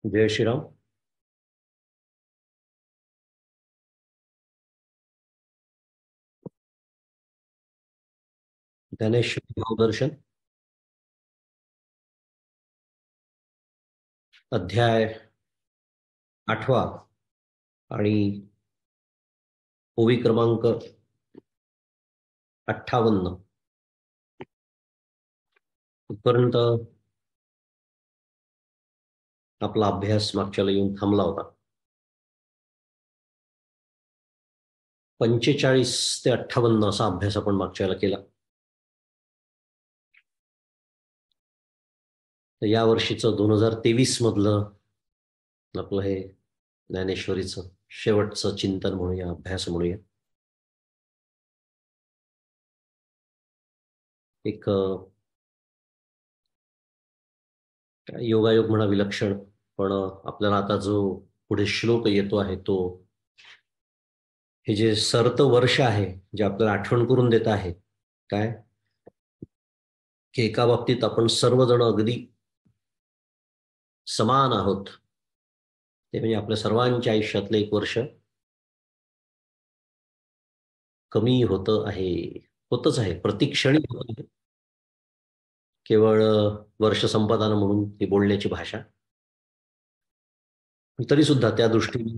जय श्रीराम. ज्ञानेश्वरी भावदर्शन अध्याय 8 आणि ओवी क्रमांक 58 इथपर्यंत आपला अभ्यास मागच्याला येऊन थांबला होता. 45 ते 58 असा अभ्यास आपण मागच्याला केला. तर या वर्षीचं 2023 मधलं आपलं हे ज्ञानेश्वरीचं शेवटचं चिंतन म्हणूया, अभ्यास म्हणूया. एक योगायोग म्हणा विलक्षण, पण आपल्याला आता जो पुढे श्लोक येतो आहे तो हे जे सरत वर्ष आहे जे आपल्याला आठवण करून देत आहे काय की एका बाबतीत आपण सर्वजण अगदी समान आहोत. ते म्हणजे आपल्या सर्वांच्या आयुष्यातलं एक वर्ष कमी होतं आहे, होतच आहे, प्रतिक्षणी होत आहे. केवळ वर्ष संपत आलं म्हणून ही बोलण्याची भाषा. तरी सुद्धा त्या दृष्टीने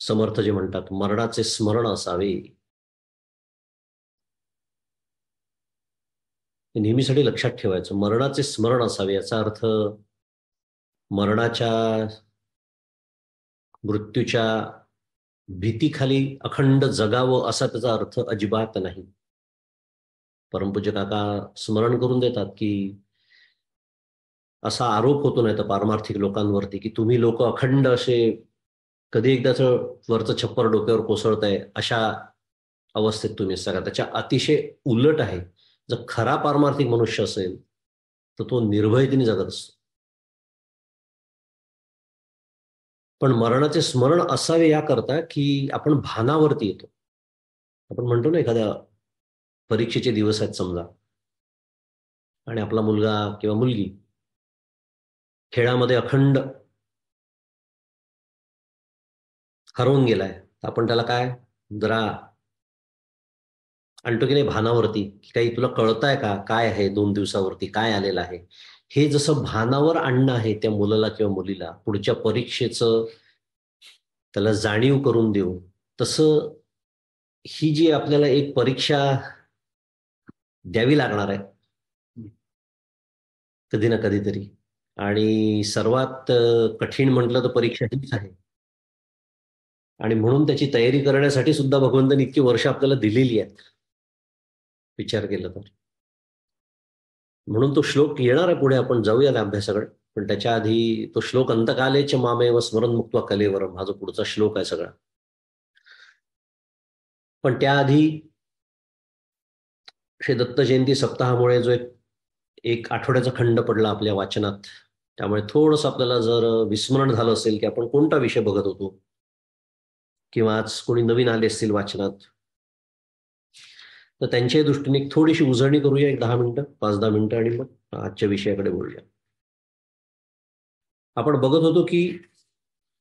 समर्थ जे म्हणतात मरणाचे स्मरण असावे, हे नेहमीसाठी लक्षात ठेवायचं. मरणाचे स्मरण असावे याचा अर्थ मरणाच्या, मृत्यूच्या भीतीखाली अखंड जगावं असा त्याचा अर्थ अजिबात नाही. परमपूज्य काका स्मरण करून देतात की असा आरोप होतो नाही तर पारमार्थिक लोकांवरती की तुम्ही लोक अखंड असे कधी एकदाच वरचं छप्पर डोक्यावर कोसळतंय अशा अवस्थेत तुम्ही सगळा. त्याच्या अतिशय उलट आहे. जर खरा पारमार्थिक मनुष्य असेल तर तो निर्भयतेने जगत असतो. पण मरणाचे स्मरण असावे याकरता की आपण भानावरती येतो. आपण म्हणतो ना एखाद्या परीक्षेचे दिवस आहेत समजा आणि आपला मुलगा किंवा मुलगी खेळामध्ये अखंड हरवून गेलाय, तर आपण त्याला काय जरा आणतो की नाही भानावरती, की काही तुला कळतंय का काय आहे 2 दिवसावरती काय आलेलं आहे. हे जसं भानावर आणणं आहे त्या मुलाला किंवा मुलीला पुढच्या परीक्षेचं त्याला जाणीव करून देऊ, तसं ही जी आपल्याला एक परीक्षा द्यावी लागणार आहे कधी ना कधीतरी. आणि सर्वात कठीण म्हटलं तर परीक्षा हीच आहे. आणि म्हणून त्याची तयारी करण्यासाठी सुद्धा भगवंतांनी इतकी वर्ष आपल्याला दिलेली आहेत विचार केला तर. म्हणून तो श्लोक येणार आहे पुढे, आपण जाऊया त्या अभ्यासाकडे. पण त्याच्या आधी तो श्लोक अंतकालेच मामेव स्मरण मुक्त्वा कलेवरम हा जो पुढचा श्लोक आहे सगळा. पण त्याआधी श्री दत्त जयंती सप्ताहामुळे जो एक एक आठवड्याचा खंड पडला आपल्या वाचनात, त्यामुळे थोडंसं आपल्याला जर विस्मरण झालं असेल की आपण कोणता विषय बघत होतो, किंवा आज कोणी नवीन आले असतील वाचनात, तर त्यांच्या दृष्टीने एक थोडीशी उजळणी करूया, एक 10 मिनिटं 5-10 मिनिटं, आणि मग आजच्या विषयाकडे बोलूया. आपण बघत होतो की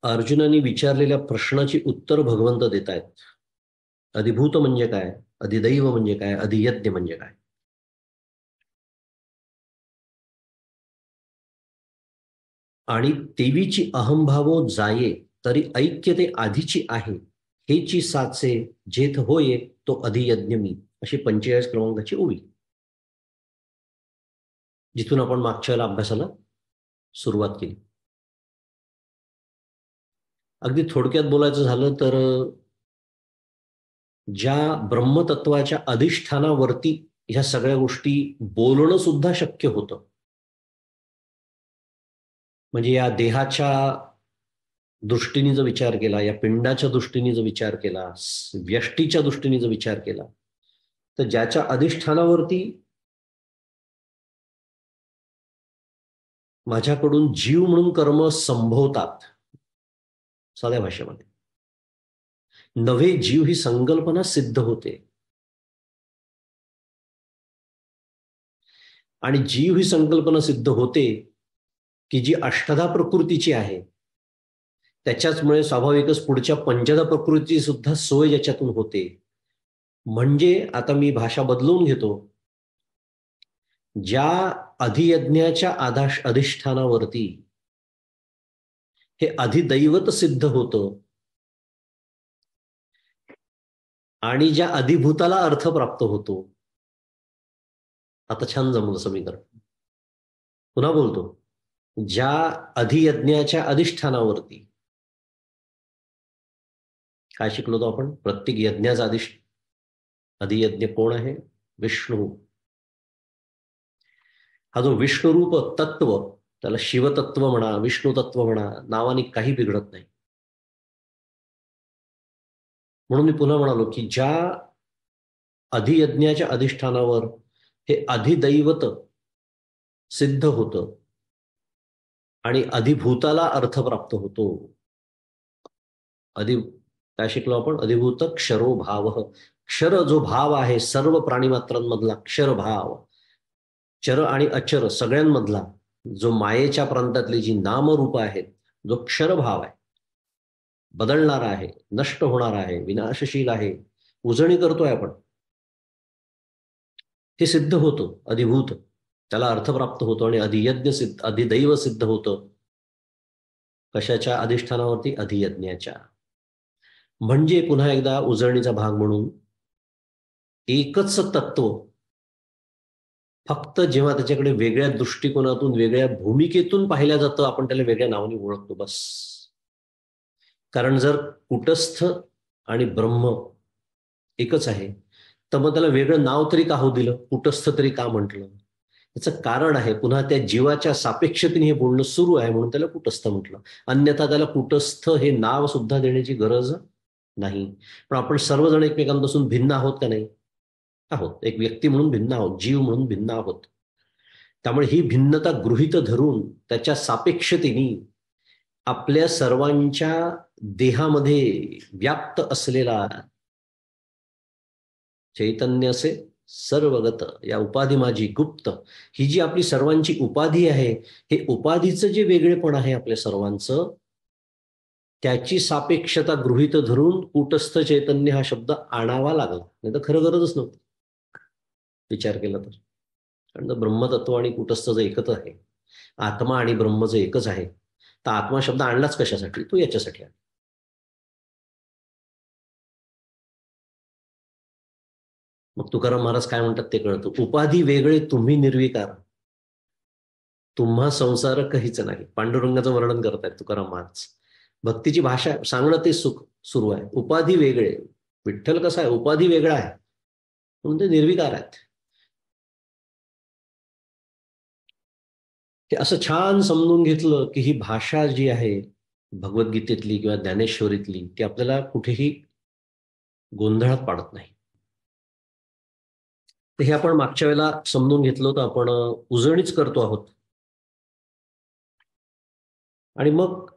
अर्जुनाने विचारलेल्या प्रश्नाची उत्तर भगवंत देत आहेत. अधिभूत म्हणजे काय, अधिदैव म्हणजे काय, अधियज्ञ म्हणजे काय. आणि देवीची अहंभावो जाये तरी ऐक्य ते आधीची आहे, हेची साचे जेथ होये तो अधियज्ञ मी, अशी 45 क्रमांकाची ओवी, जिथून आपण मागच्या अभ्यासाला सुरुवात केली. अगदी थोडक्यात बोलायचं झालं तर ज्या ब्रह्मतत्वाच्या अधिष्ठानावरती ह्या सगळ्या गोष्टी बोलणं सुद्धा शक्य होतं, म्हणजे या देहाच्या दृष्टीने जर विचार केला, या पिंडाच्या दृष्टीने जर विचार केला, व्यष्टीच्या दृष्टीने जर विचार केला, तर ज्याच्या अधिष्ठानावरती माझ्याकडून जीव म्हणून कर्म संभवतात, साध्या भाषेमध्ये नवे जीव ही संकल्पना सिद्ध होते. आणि जीव ही संकल्पना सिद्ध होते की जी अष्टधा प्रकृतीची आहे, त्याच्याचमुळे स्वाभाविकच पुढच्या पंचधा प्रकृतीची सुद्धा सोय ज्याच्यातून होते. म्हणजे आता मी भाषा बदलवून घेतो. ज्या अधियज्ञाच्या अधिष्ठानावरती हे अधिदैवत सिद्ध होतं आणि ज्या अधिभूताला अर्थ प्राप्त होतो. आता छान जमलं समीकरण. पुन्हा बोलतो. ज्या अधियज्ञाच्या अधिष्ठानावरती काय शिकलो होतो आपण? प्रत्येक यज्ञाचा अधियज्ञ कोण आहे? विष्णू. हा जो विष्णुरूप तत्व, त्याला शिवतत्व म्हणा, विष्णू तत्व म्हणा, नावाने काही बिघडत नाही. म्हणून मी पुन्हा म्हणालो की ज्या अधियज्ञाच्या अधिष्ठानावर हे अधिदैवत सिद्ध होतं आणि अधिभूताला अर्थ प्राप्त होतो. काय शिकलो आपण? अधिभूत क्षरो भाव. क्षर जो भाव आहे सर्व प्राणीमात्रांमधला क्षर भाव, चर आणि अचर सगळ्यांमधला जो मायेच्या प्रांतातली जी नामरूप आहेत, जो क्षरभाव आहे, बदलणारा आहे, नष्ट होणार आहे, विनाशशील आहे, उजळणी करतोय आपण, हे सिद्ध होतं अधिभूत, त्याला अर्थ प्राप्त होतो आणि अधियज्ञ सिद्ध, अधिदैव सिद्ध होतं. कशाच्या अधिष्ठानावरती? अधियज्ञाच्या. म्हणजे पुन्हा एकदा उजळणीचा भाग म्हणून एकच तत्व फक्त जेव्हा त्याच्याकडे वेगळ्या दृष्टिकोनातून, वेगळ्या भूमिकेतून पाहिल्या जातं, आपण त्याला वेगळ्या नावाने ओळखतो बस. कारण जर कुटस्थ आणि ब्रह्म एकच आहे, तर मग त्याला वेगळं नाव तरी का हो दिलं? कुटस्थ तरी का म्हटलं? याचं कारण आहे, पुन्हा त्या जीवाच्या सापेक्षतेने हे बोलणं सुरू आहे म्हणून त्याला कुटस्थ म्हटलं. अन्यथा त्याला कुटस्थ हे नाव सुद्धा देण्याची गरज नाही. पण आपण सर्वजण एकमेकांपासून भिन्न आहोत का नाही? आहोत. एक व्यक्ती म्हणून भिन्न आहोत, जीव म्हणून भिन्न आहोत. त्यामुळे ही भिन्नता गृहीत धरून त्याच्या सापेक्षतेने आपल्या सर्वांच्या देहामध्ये व्याप्त असलेला चैतन्य असे सर्वगत, या उपाधी माझी गुप्त, ही जी आपली सर्वांची उपाधी आहे, हे उपाधीचं जे वेगळेपण आहे आपल्या सर्वांचं, त्याची सापेक्षता गृहीत धरून कूटस्थ चैतन्य हा शब्द आणावा लागला. नाही तर खरं गरजच नव्हती विचार केला तर. कारण ब्रह्मतत्व आणि कूटस्थ एकच आहे, आत्मा आणि ब्रह्म एकच आहे, तर आत्मा शब्द आणलाच कशासाठी? तो याच्यासाठी आहे. मग तुकाराम महाराज काय म्हणतात ते कळतं. उपाधी वेगळे तुम्ही निर्विकार, तुम्हा संसार काहीच नाही. पांडुरंगाचं वर्णन करतायत तुकाराम महाराज. भक्तीची भाषा सांगणं ते सुख सुरू आहे. उपाधी वेगळे, विठ्ठल कसा आहे? उपाधी वेगळा आहे म्हणून ते निर्विकार आहेत. ते असं छान समजून घेतलं की ही भाषा जी आहे भगवद्गीतेतली किंवा ज्ञानेश्वरीतली, ती आपल्याला कुठेही गोंधळात पाडत नाही. तर हे आपण मागच्या वेळेला समजून घेतलं होतं. आपण उजळणीच करतो आहोत. आणि मग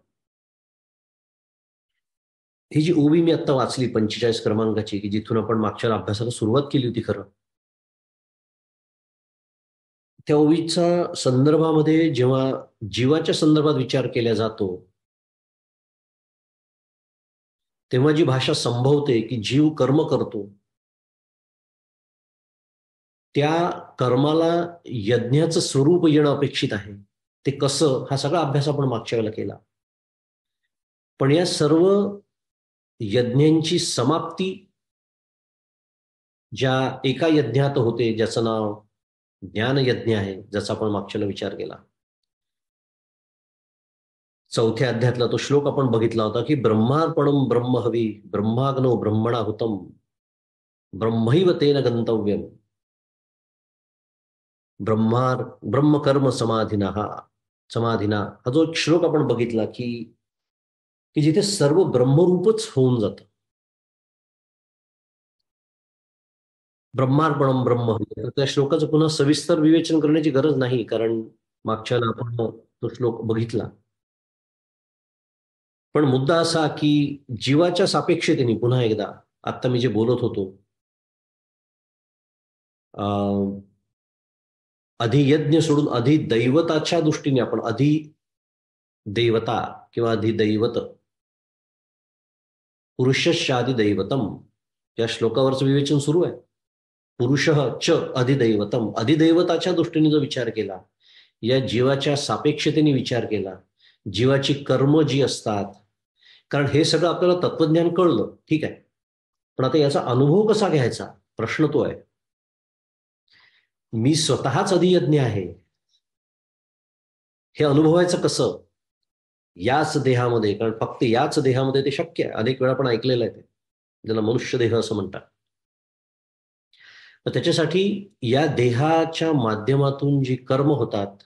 ही जी ओवी मी आता वाचली 45 क्रमांकाची, की जिथून आपण मागच्या अभ्यासाला सुरुवात केली होती खरं, त्या ओवीच्या संदर्भामध्ये जेव्हा जीवाच्या संदर्भात विचार केला जातो, तेव्हा जी भाषा संभवते की जीव कर्म करतो, त्या कर्माला यज्ञाचं स्वरूप येणं अपेक्षित आहे. ते कसं, हा सगळा अभ्यास आपण मागच्या वेळेला केला. पण या सर्व यज्ञांची समाप्ती ज्या एका यज्ञात होते, ज्याचं नाव ज्ञानयज्ञ आहे, ज्याचा आपण मागच्या वेळेला विचार केला. 4थ्या अध्यायातला तो श्लोक आपण बघितला होता की ब्रह्मार्पणम ब्रह्महवी ब्रह्माग्नो ब्रह्मणाहुतम ब्रह्मैव तेन गंतव्यम ब्रह्मकर्म समाधिना हा जो श्लोक आपण बघितला की जिथे सर्व ब्रह्मरूपच होऊन जातं. ब्रह्मार्पणम ब्रह्म, त्या श्लोकाचं पुन्हा सविस्तर विवेचन करण्याची गरज नाही, कारण मागच्या आपण तो श्लोक बघितला. पण मुद्दा असा की जीवाच्या सापेक्षतेने पुन्हा एकदा आता मी जे बोलत होतो, अधियज्ञ सोडून अधिदैवताच्या दृष्टीने आपण देवता किंवा अधिदैवत, पुरुषश्चाधिदैवतम, या श्लोकावरचं विवेचन सुरू आहे. पुरुष च अधिदैवतम, अधिदैवताच्या दृष्टीने जो विचार केला, या जीवाच्या सापेक्षतेने विचार केला, जीवाची कर्म जी असतात, कारण हे सगळं आपल्याला तत्वज्ञान कळलं, ठीक आहे, पण आता याचा अनुभव कसा घ्यायचा, प्रश्न तो आहे. मी स्वतःच अधियज्ञ आहे, हे अनुभवायचं कसं? याच देहामध्ये, कारण फक्त याच देहामध्ये ते शक्य आहे. अनेक वेळा आपण ऐकलेलं आहे ते, ज्याला मनुष्य देह असं म्हणतात. तर त्याच्यासाठी या देहाच्या माध्यमातून जी कर्म होतात,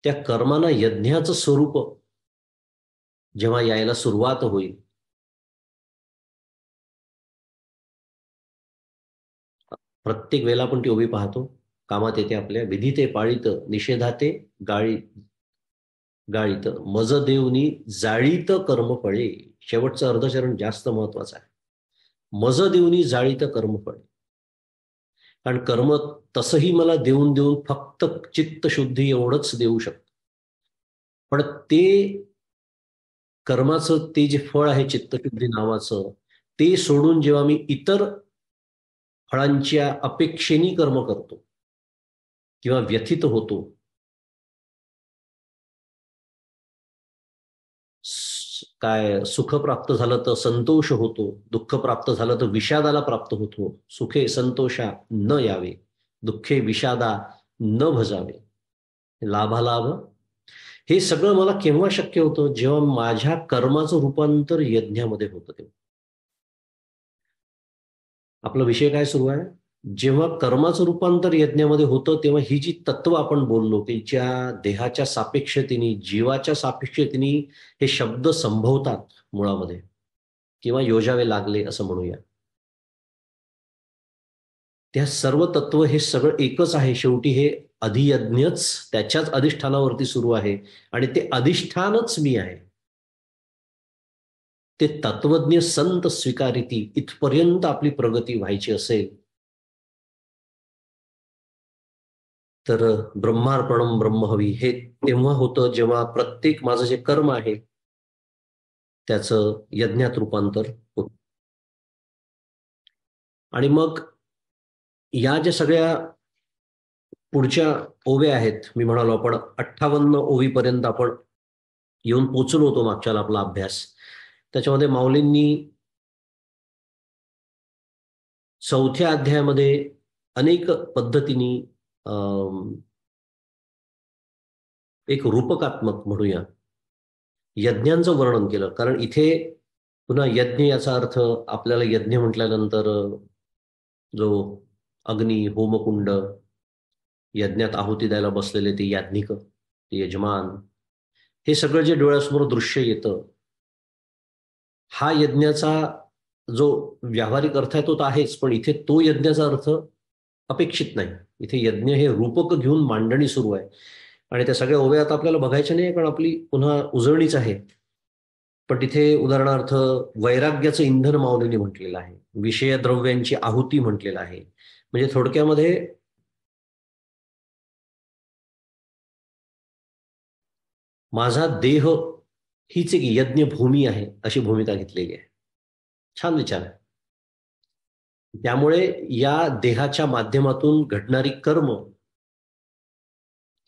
त्या कर्मांना यज्ञाचं स्वरूप जेव्हा यायला सुरुवात होईल, प्रत्येक वेळेला आपण ती उभी पाहतो, कामात येते आपल्या. विधिते पाळीत निषेधाते गाळीत मज देवनी जाळीत कर्मफळे. शेवटचं अर्धचरण जास्त महत्वाचं आहे. मज देवनी जाळीत कर्मफळे. कारण कर्म तसंही मला देऊन देऊन फक्त चित्तशुद्धी एवढंच देऊ शकतं, पण ते कर्माचं ते जे फळ आहे चित्तशुद्धी नावाचं, ते सोडून जेव्हा मी इतर फळांच्या अपेक्षेने कर्म करतो किंवा व्यथित होतो, काय सुख प्राप्त झालं तर संतोष होतो, दुःख प्राप्त झालं तर विषादाला प्राप्त होतो. सुखे संतोषा न यावे, दुःखे विषादा न भजावे, लाभालाभ. हे सगळं मला केव्हा शक्य होतं? जेव्हा माझ्या कर्माचं रूपांतर यज्ञामध्ये होतं तेव्हा. आपला विषय काय सुरू आहे? जेव्हा कर्माचं रूपांतर यज्ञामध्ये होतं तेव्हा ही जी तत्व आपण बोललो, की ज्या देहाच्या सापेक्षतेने, जीवाच्या सापेक्षतेने हे शब्द संभवतात मुळामध्ये, किंवा योजावे लागले असं म्हणूया, त्या सर्व तत्व हे सगळं एकच आहे. शेवटी हे अधियज्ञच त्याच्याच अधिष्ठानावरती सुरू आहे, आणि ते अधिष्ठानच मी आहे. ते तत्वज्ञ संत स्वीकारिती इथपर्यंत आपली प्रगती व्हायची असेल तर ब्रह्मार्पणम ब्रह्महवी हे तेव्हा होतं जेव्हा प्रत्येक माझं जे कर्म आहे त्याचं यज्ञात रूपांतर होतं. आणि मग या ज्या सगळ्या पुढच्या ओव्या आहेत, मी म्हणालो आपण 58 ओवीपर्यंत आपण येऊन पोचलो होतो मागच्या आपला अभ्यास. त्याच्यामध्ये माऊलींनी 4थ्या अध्यायामध्ये अनेक पद्धतीने एक रूपकात्मक म्हणूया यज्ञांचं वर्णन केलं. कारण इथे पुन्हा यज्ञ याचा अर्थ आपल्याला यज्ञ म्हटल्यानंतर जो अग्नी, होमकुंड, यज्ञात आहुती द्यायला बसलेले ते याज्ञिक, ते यजमान, हे सगळं जे डोळ्यासमोर दृश्य येतं, हा यज्ञाचा जो व्यावहारिक अर्थ आहे तो तर आहेच, पण इथे तो यज्ञाचा अर्थ अपेक्षित नाही. इथे यज्ञ हे रूपक घेऊन मांडणी सुरू आहे. आणि त्या सगळ्या ओव्या आता आपल्याला बघायच्या नाही, कारण आपली पुन्हा उजळणीच आहे. पण तिथे उदाहरणार्थ वैराग्याचं इंधन माऊलीने म्हटलेलं आहे, विषय द्रव्यांची आहुती म्हटलेलं आहे. म्हणजे थोडक्यामध्ये माझा देह हीच एक यज्ञभूमी आहे अशी भूमिका घेतलेली आहे. छान विचार आहे. त्यामुळे या देहाच्या माध्यमातून घडणारी कर्म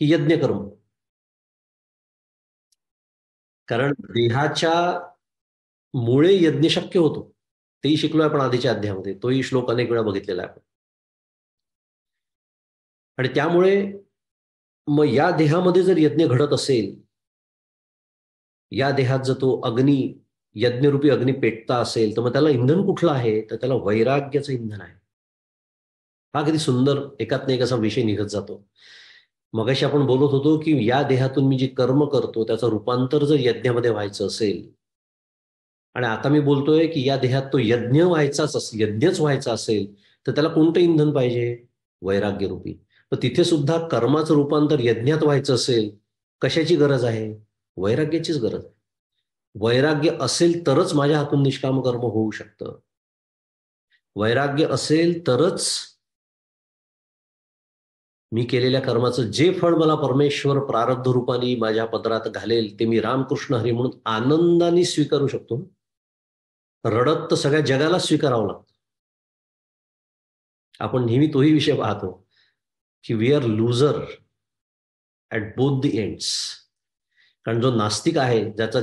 ही यज्ञकर्म. कारण देहाच्या मुळे यज्ञ शक्य होतो, तेही शिकलोय आपण आधीच्या अध्यायामध्ये, तोही श्लोक अनेक वेळा बघितलेला आहे आपण. आणि त्यामुळे मग या देहामध्ये जर यज्ञ घडत असेल, या देहात जर तो अग्नी, यज्ञरूपी अग्नी पेटता असेल, तर मग त्याला इंधन कुठलं आहे? तर त्याला वैराग्याचं इंधन आहे. हा किती सुंदर एकात एक असा विषय निघत जातो. मगाशी आपण बोलत होतो की या देहातून मी जी कर्म करतो त्याचं रूपांतर जर यज्ञामध्ये व्हायचं असेल, आणि आता मी बोलतोय की या देहात तो यज्ञच व्हायचा असेल, तर त्याला कोणतं इंधन पाहिजे? वैराग्य रूपी. तर तिथे सुद्धा कर्माचं रूपांतर यज्ञात व्हायचं असेल, कशाची गरज आहे? वैराग्याचीच गरज आहे. वैराग्य असेल तरच माझ्या हातून निष्काम कर्म होऊ शकतं. वैराग्य असेल तरच मी केलेल्या कर्माचं जे फळ मला परमेश्वर प्रारब्ध रूपाने माझ्या पदरात घालेल ते मी रामकृष्ण हरी म्हणून आनंदाने स्वीकारू शकतो. रडत तर सगळ्या जगाला स्वीकारावं लागतं. आपण नेहमी तोही विषय पाहतो की we are loser at both the ends. कारण जो नास्तिक आहे, ज्याचा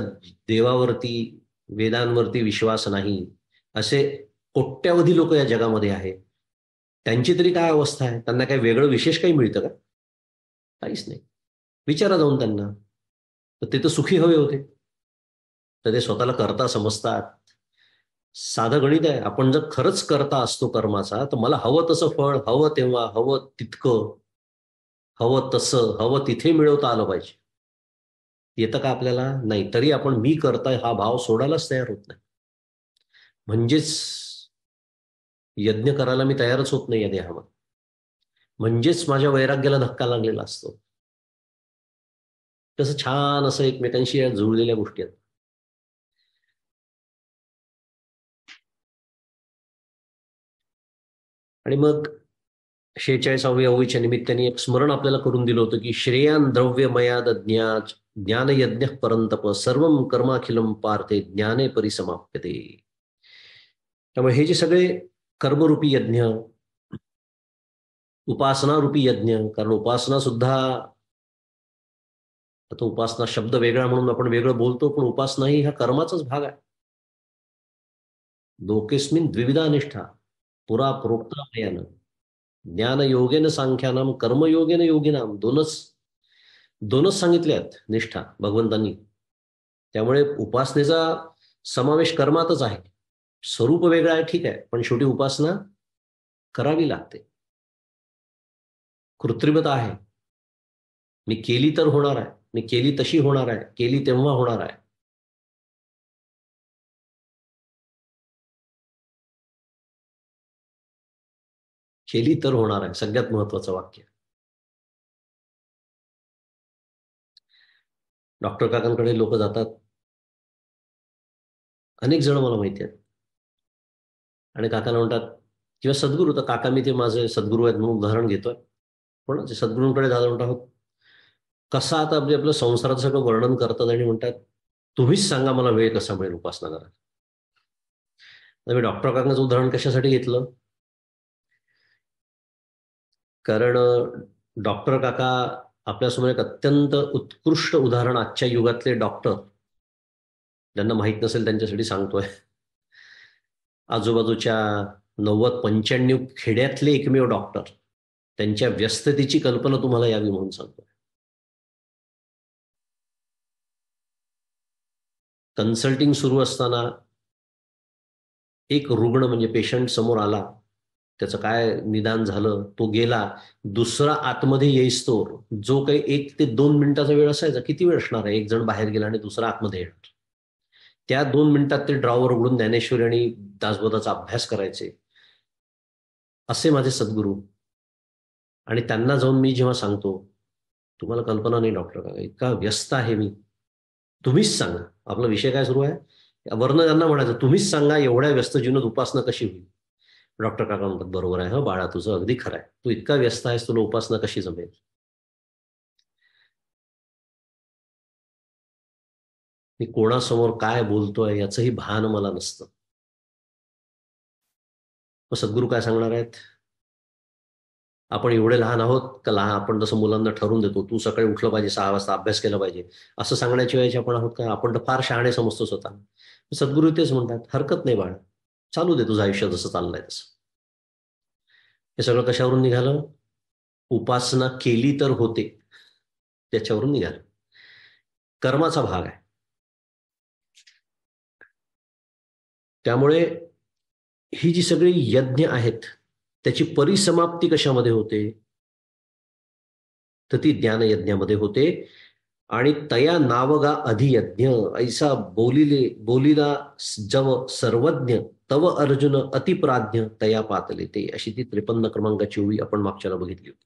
देवावरती, वेदांवरती विश्वास नाही, असे कोट्यावधी लोक या जगामध्ये आहेत. त्यांची तरी काय अवस्था आहे? त्यांना काय वेगळं विशेष काही मिळतं का? काहीच नाही. विचारा जाऊन त्यांना. तर ते तर सुखी हवे होते, तर ते स्वतःला करता समजतात. साधं गणित आहे. आपण जर खरंच करता असतो कर्माचा, तर मला हवं तसं फळ, हवं तेव्हा, हवं तितकं, हवं तसं, हवं तिथे मिळवता आलं पाहिजे. येतं का आपल्याला? नाही. तरी आपण मी करताय हा भाव सोडायलाच तयार होत नाही. म्हणजेच यज्ञ करायला मी तयारच होत नाही या देहामध्ये. म्हणजेच माझ्या वैराग्याला धक्का लागलेला असतो. कसं छान असं एकमेकांशी या जुळलेल्या गोष्टी आहेत. आणि मग 46व्या ओळीच्या निमित्ताने एक स्मरण आपल्याला करून दिलं होतं की श्रेयान द्रव्यमयाद ज्ञानयज्ञ परंतप सर्वम कर्माखिलम पार्थे ज्ञाने परिसमाप्यते. त्यामुळे हे जे सगळे कर्मरूपी यज्ञ, उपासना रूपी यज्ञ, कारण उपासना सुद्धा, आता उपासना शब्द वेगळा म्हणून आपण वेगळं बोलतो, पण उपासना ही हा कर्माचाच भाग आहे. लोकेस्मिन द्विविधा निष्ठा पुरा प्रोक्ता मयानं ज्ञान योगेन सांख्यानाम कर्मयोगेन योगिनाम. दोनच दोनच सांगितले आहेत निष्ठा भगवंतांनी. त्यामुळे उपासनेचा समावेश कर्मातच आहे. स्वरूप वेगळं आहे, ठीक आहे, पण शेवटी उपासना करावी लागते. कृत्रिमता आहे. मी केली तर होणार आहे, मी केली तशी होणार आहे, केली तेव्हा होणार आहे. केली तर होणार आहे, सगळ्यात महत्वाचं वाक्य. डॉक्टर काकांकडे लोक जातात, अनेक जण मला माहिती आहेत. आणि काकांना म्हणतात, किंवा सद्गुरू, तर काका मी ते माझे सद्गुरू आहेत म्हणून उदाहरण घेतोय, पण ते सद्गुरूंकडे जातात, म्हणतात कसा आता म्हणजे आपलं संसाराचं सगळं वर्णन करतात आणि म्हणतात तुम्हीच सांगा मला वेळ कसा मिळेल उपासना करायला. मी डॉक्टर काकांचं उदाहरण कशासाठी घेतलं? कारण डॉक्टर काका आपल्यासमोर एक अत्यंत उत्कृष्ट उदाहरण, आजच्या युगातले डॉक्टर, ज्यांना माहीत नसेल त्यांच्यासाठी सांगतोय. आजूबाजूच्या 90-95 खेड्यातले एकमेव डॉक्टर, त्यांच्या व्यस्ततेची कल्पना तुम्हाला यावी म्हणून सांगतोय. कन्सल्टिंग सुरू असताना एक रुग्ण म्हणजे पेशंट समोर आला, त्याचं काय निदान झालं, तो गेला, दुसरा आतमध्ये येईस्तोवर जो काही 1 ते 2 मिनिटाचा वेळ असायचा. किती वेळ असणार आहे? एक जण बाहेर गेला आणि दुसरा आतमध्ये येणार. त्या 2 मिनिटात ते ड्रॉवर उघडून ज्ञानेश्वरी आणि दासबोधाचा अभ्यास करायचे. असे माझे सद्गुरू. आणि त्यांना जाऊन मी जेव्हा सांगतो, तुम्हाला कल्पना नाही डॉक्टर का, इतका व्यस्त आहे मी, तुम्हीच सांगा आपला विषय काय सुरू आहे, वर्ण त्यांना म्हणायचं तुम्हीच सांगा एवढ्या व्यस्त जीवनात उपासना कशी होईल. डॉक्टर काका म्हणतात बरोबर आहे, हो बाळा तुझं अगदी खरं आहे, तू इतका व्यस्त आहेस, तुला उपासना कशी जमेल. मी कोणासमोर काय बोलतोय याचंही भान मला नसतं. मग सद्गुरू काय सांगणार आहेत? आपण एवढे लहान आहोत का? लहान आपण जसं मुलांना ठरवून देतो, तू सकाळी उठलं पाहिजे, 6 वाजता अभ्यास केला पाहिजे, असं सांगण्याच्या वेळेचे आपण आहोत का? आपण तर फार शहाणे समजतो स्वतः. सद्गुरू तेच म्हणतात, हरकत नाही बाळ, चालू दे तुझं आयुष्य जसं चाललंय तसं. हे सगळं कशावरून निघालं? उपासना केली तर होते, त्याच्यावरून निघालं. कर्माचा भाग आहे. त्यामुळे ही जी सगळी यज्ञ आहेत, त्याची परिसमाप्ती कशामध्ये होते? तर ती ज्ञानयज्ञामध्ये होते. आणि तया नावगा अधियज्ञ ऐसा बोलिला जव सर्वज्ञ तव अर्जुन अतिप्राज्ञ तया पातले ते, अशी ती 53 क्रमांकाची ओळी आपण मागच्याला बघितली होती.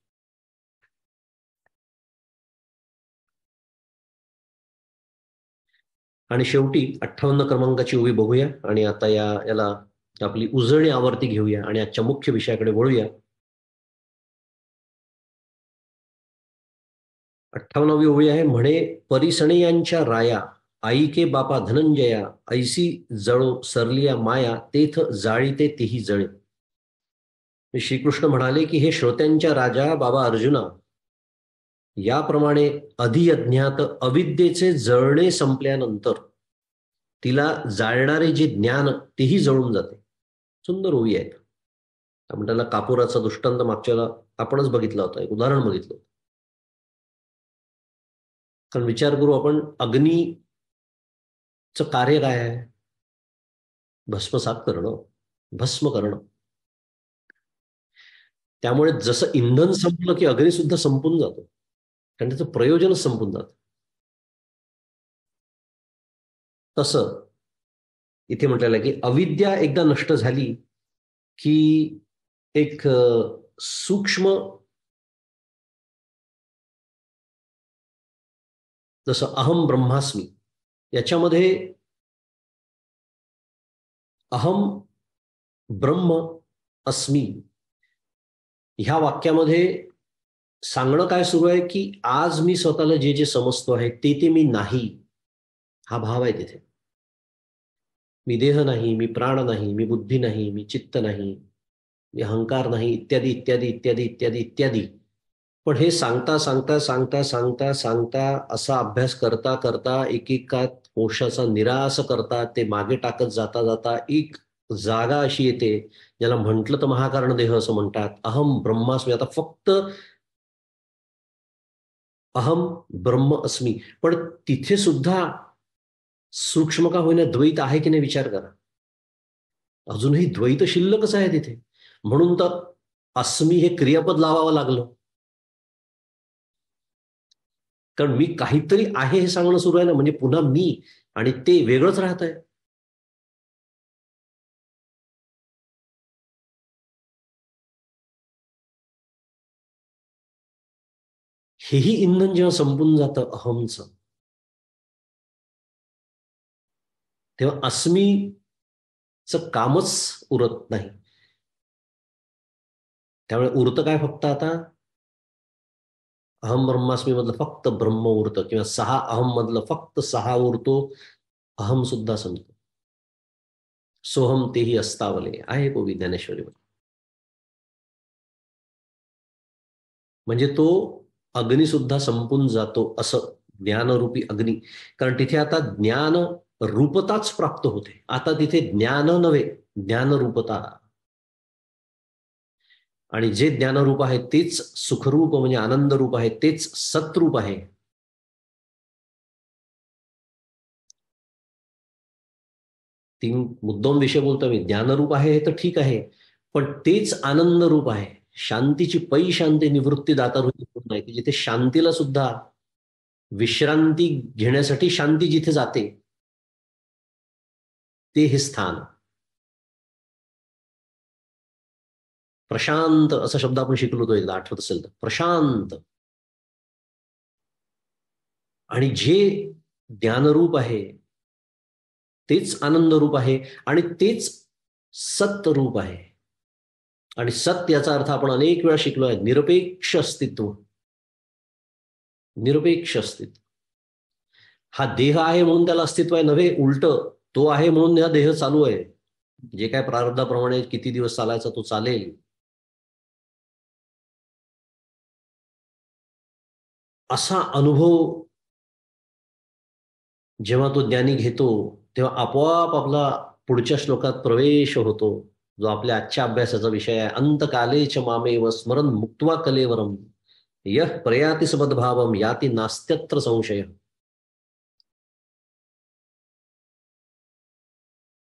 आणि शेवटी 58 क्रमांकाची ओळी बघूया आणि आता याला आपली उजळणी आवर्ती घेऊया आणि आजच्या मुख्य विषयाकडे वळूया. 58वी ओळी आहे, म्हणे परिसणयांच्या राया आईके बापा धनंजया ऐसी जळो सरलिया माया तेथ जाळीते तेही जळे. श्रीकृष्ण म्हणाले की हे श्रोत्यांच्या राजा बाबा अर्जुना, याप्रमाणे अधियज्ञात अविद्येचे जळणे संपल्यानंतर तिला जाळणारे जे ज्ञान तेही जळून जाते. सुंदर ओवी आहेत. आपण त्याला कापुराचा दृष्टांत मागच्याला आपणच बघितला होता, एक उदाहरण बघितलं होतं. कारण विचार करू आपण, अग्नीचं कार्य काय आहे? भस्मसात करणं, भस्म करणं. त्यामुळे जसं इंधन संपलं की अग्नी सुद्धा संपून जातो, कारण त्याचं प्रयोजनच संपून जातं. तसं इथे म्हटलेलं आहे की अविद्या एकदा नष्ट झाली की एक सूक्ष्म, जसं अहम ब्रह्मास्मी, याच्यामध्ये अहम ब्रह्म अस्मी ह्या वाक्यामध्ये सांगणं काय सुरू आहे की आज मी स्वतःला जे जे समजतो आहे ते मी नाही, हा भाव आहे तिथे. मी देह नाही, मी प्राण नाही, मी बुद्धी नाही, मी चित्त नाही, मी अहंकार नाही, इत्यादी इत्यादी इत्यादी इत्यादी इत्यादी. पण हे सांगता सांगता सांगता सांगता सांगता असा अभ्यास करता करता एकेका कोशाचा निराश करता ते मागे टाकत जाता जाता एक जागा अशी येते, ज्याला म्हटलं तर महाकारण देह असं म्हणतात. अहम ब्रह्मास्मी. आता फक्त अहम ब्रह्म अस्मी, पण तिथे सुद्धा सूक्ष्म का होईना द्वैत आहे की नाही विचार करा. अजूनही द्वैत शिल्लकच आहे तिथे. म्हणून तर अस्मी हे क्रियापद लावावं लागलं, कारण मी काहीतरी आहे हे सांगणं सुरू आहे ना. म्हणजे पुन्हा मी आणि ते वेगळंच राहत आहे. हेही इंधन जेव्हा संपून जातं अहमचं, तेव्हा अस्मीचं कामच उरत नाही. त्यामुळे उरतं काय फक्त आता? अहम ब्रह्मास्मी मधलं फक्त ब्रह्म उरतं, किंवा 6 अहम मधलं फक्त 6 उरतो. अहम सुद्धा संपतो. सोहम तेही अस्तावले आहे को ज्ञानेश्वरीमध्ये. म्हणजे तो अग्नी सुद्धा संपून जातो, असं ज्ञानरूपी अग्नी. कारण तिथे आता ज्ञान रूपताच प्राप्त होते. आता तिथे ज्ञान नव्हे, ज्ञानरूपता. आणि जे ज्ञानरूप आहे तेच सुखरूप म्हणजे आनंदरूप आहे, तेच सत्रूप आहे. तीन मुद्दाम विषय बोलतो मी. ज्ञानरूप आहे हे तर ठीक आहे, पण तेच आनंद रूप आहे. शांतीची पै शांती निवृत्ती दाता नाही, की जिथे शांतीला सुद्धा विश्रांती घेण्यासाठी शांती जिथे जाते ते हे स्थान. प्रशांत असा शब्द आपण शिकलो होतो एकदा, आठवत असेल तर. प्रशांत. आणि जे ज्ञानरूप आहे तेच आनंद रूप आहे आणि तेच सत्य रूप आहे. आणि सत्य याचा अर्थ आपण अनेक वेळा शिकलो आहे, निरपेक्ष अस्तित्व. निरपेक्ष अस्तित्व. हा देह आहे म्हणून त्याला अस्तित्व आहे नव्हे, उलट तो आहे म्हणून हा देह चालू आहे. जे काय प्रारब्धाप्रमाणे किती दिवस चालायचा तो चालेल. असा अनुभव जेव्हा तो ज्ञानी घेतो, तेव्हा आपोआप आपला पुढच्या श्लोकात प्रवेश होतो, जो आपल्या आजच्या अभ्यासाचा विषय आहे. अंतकालेच मामेव स्मरण मुक्त्वा कलेवरम यः प्रयाति सद्भावम याति नास्त्यत्र संशय.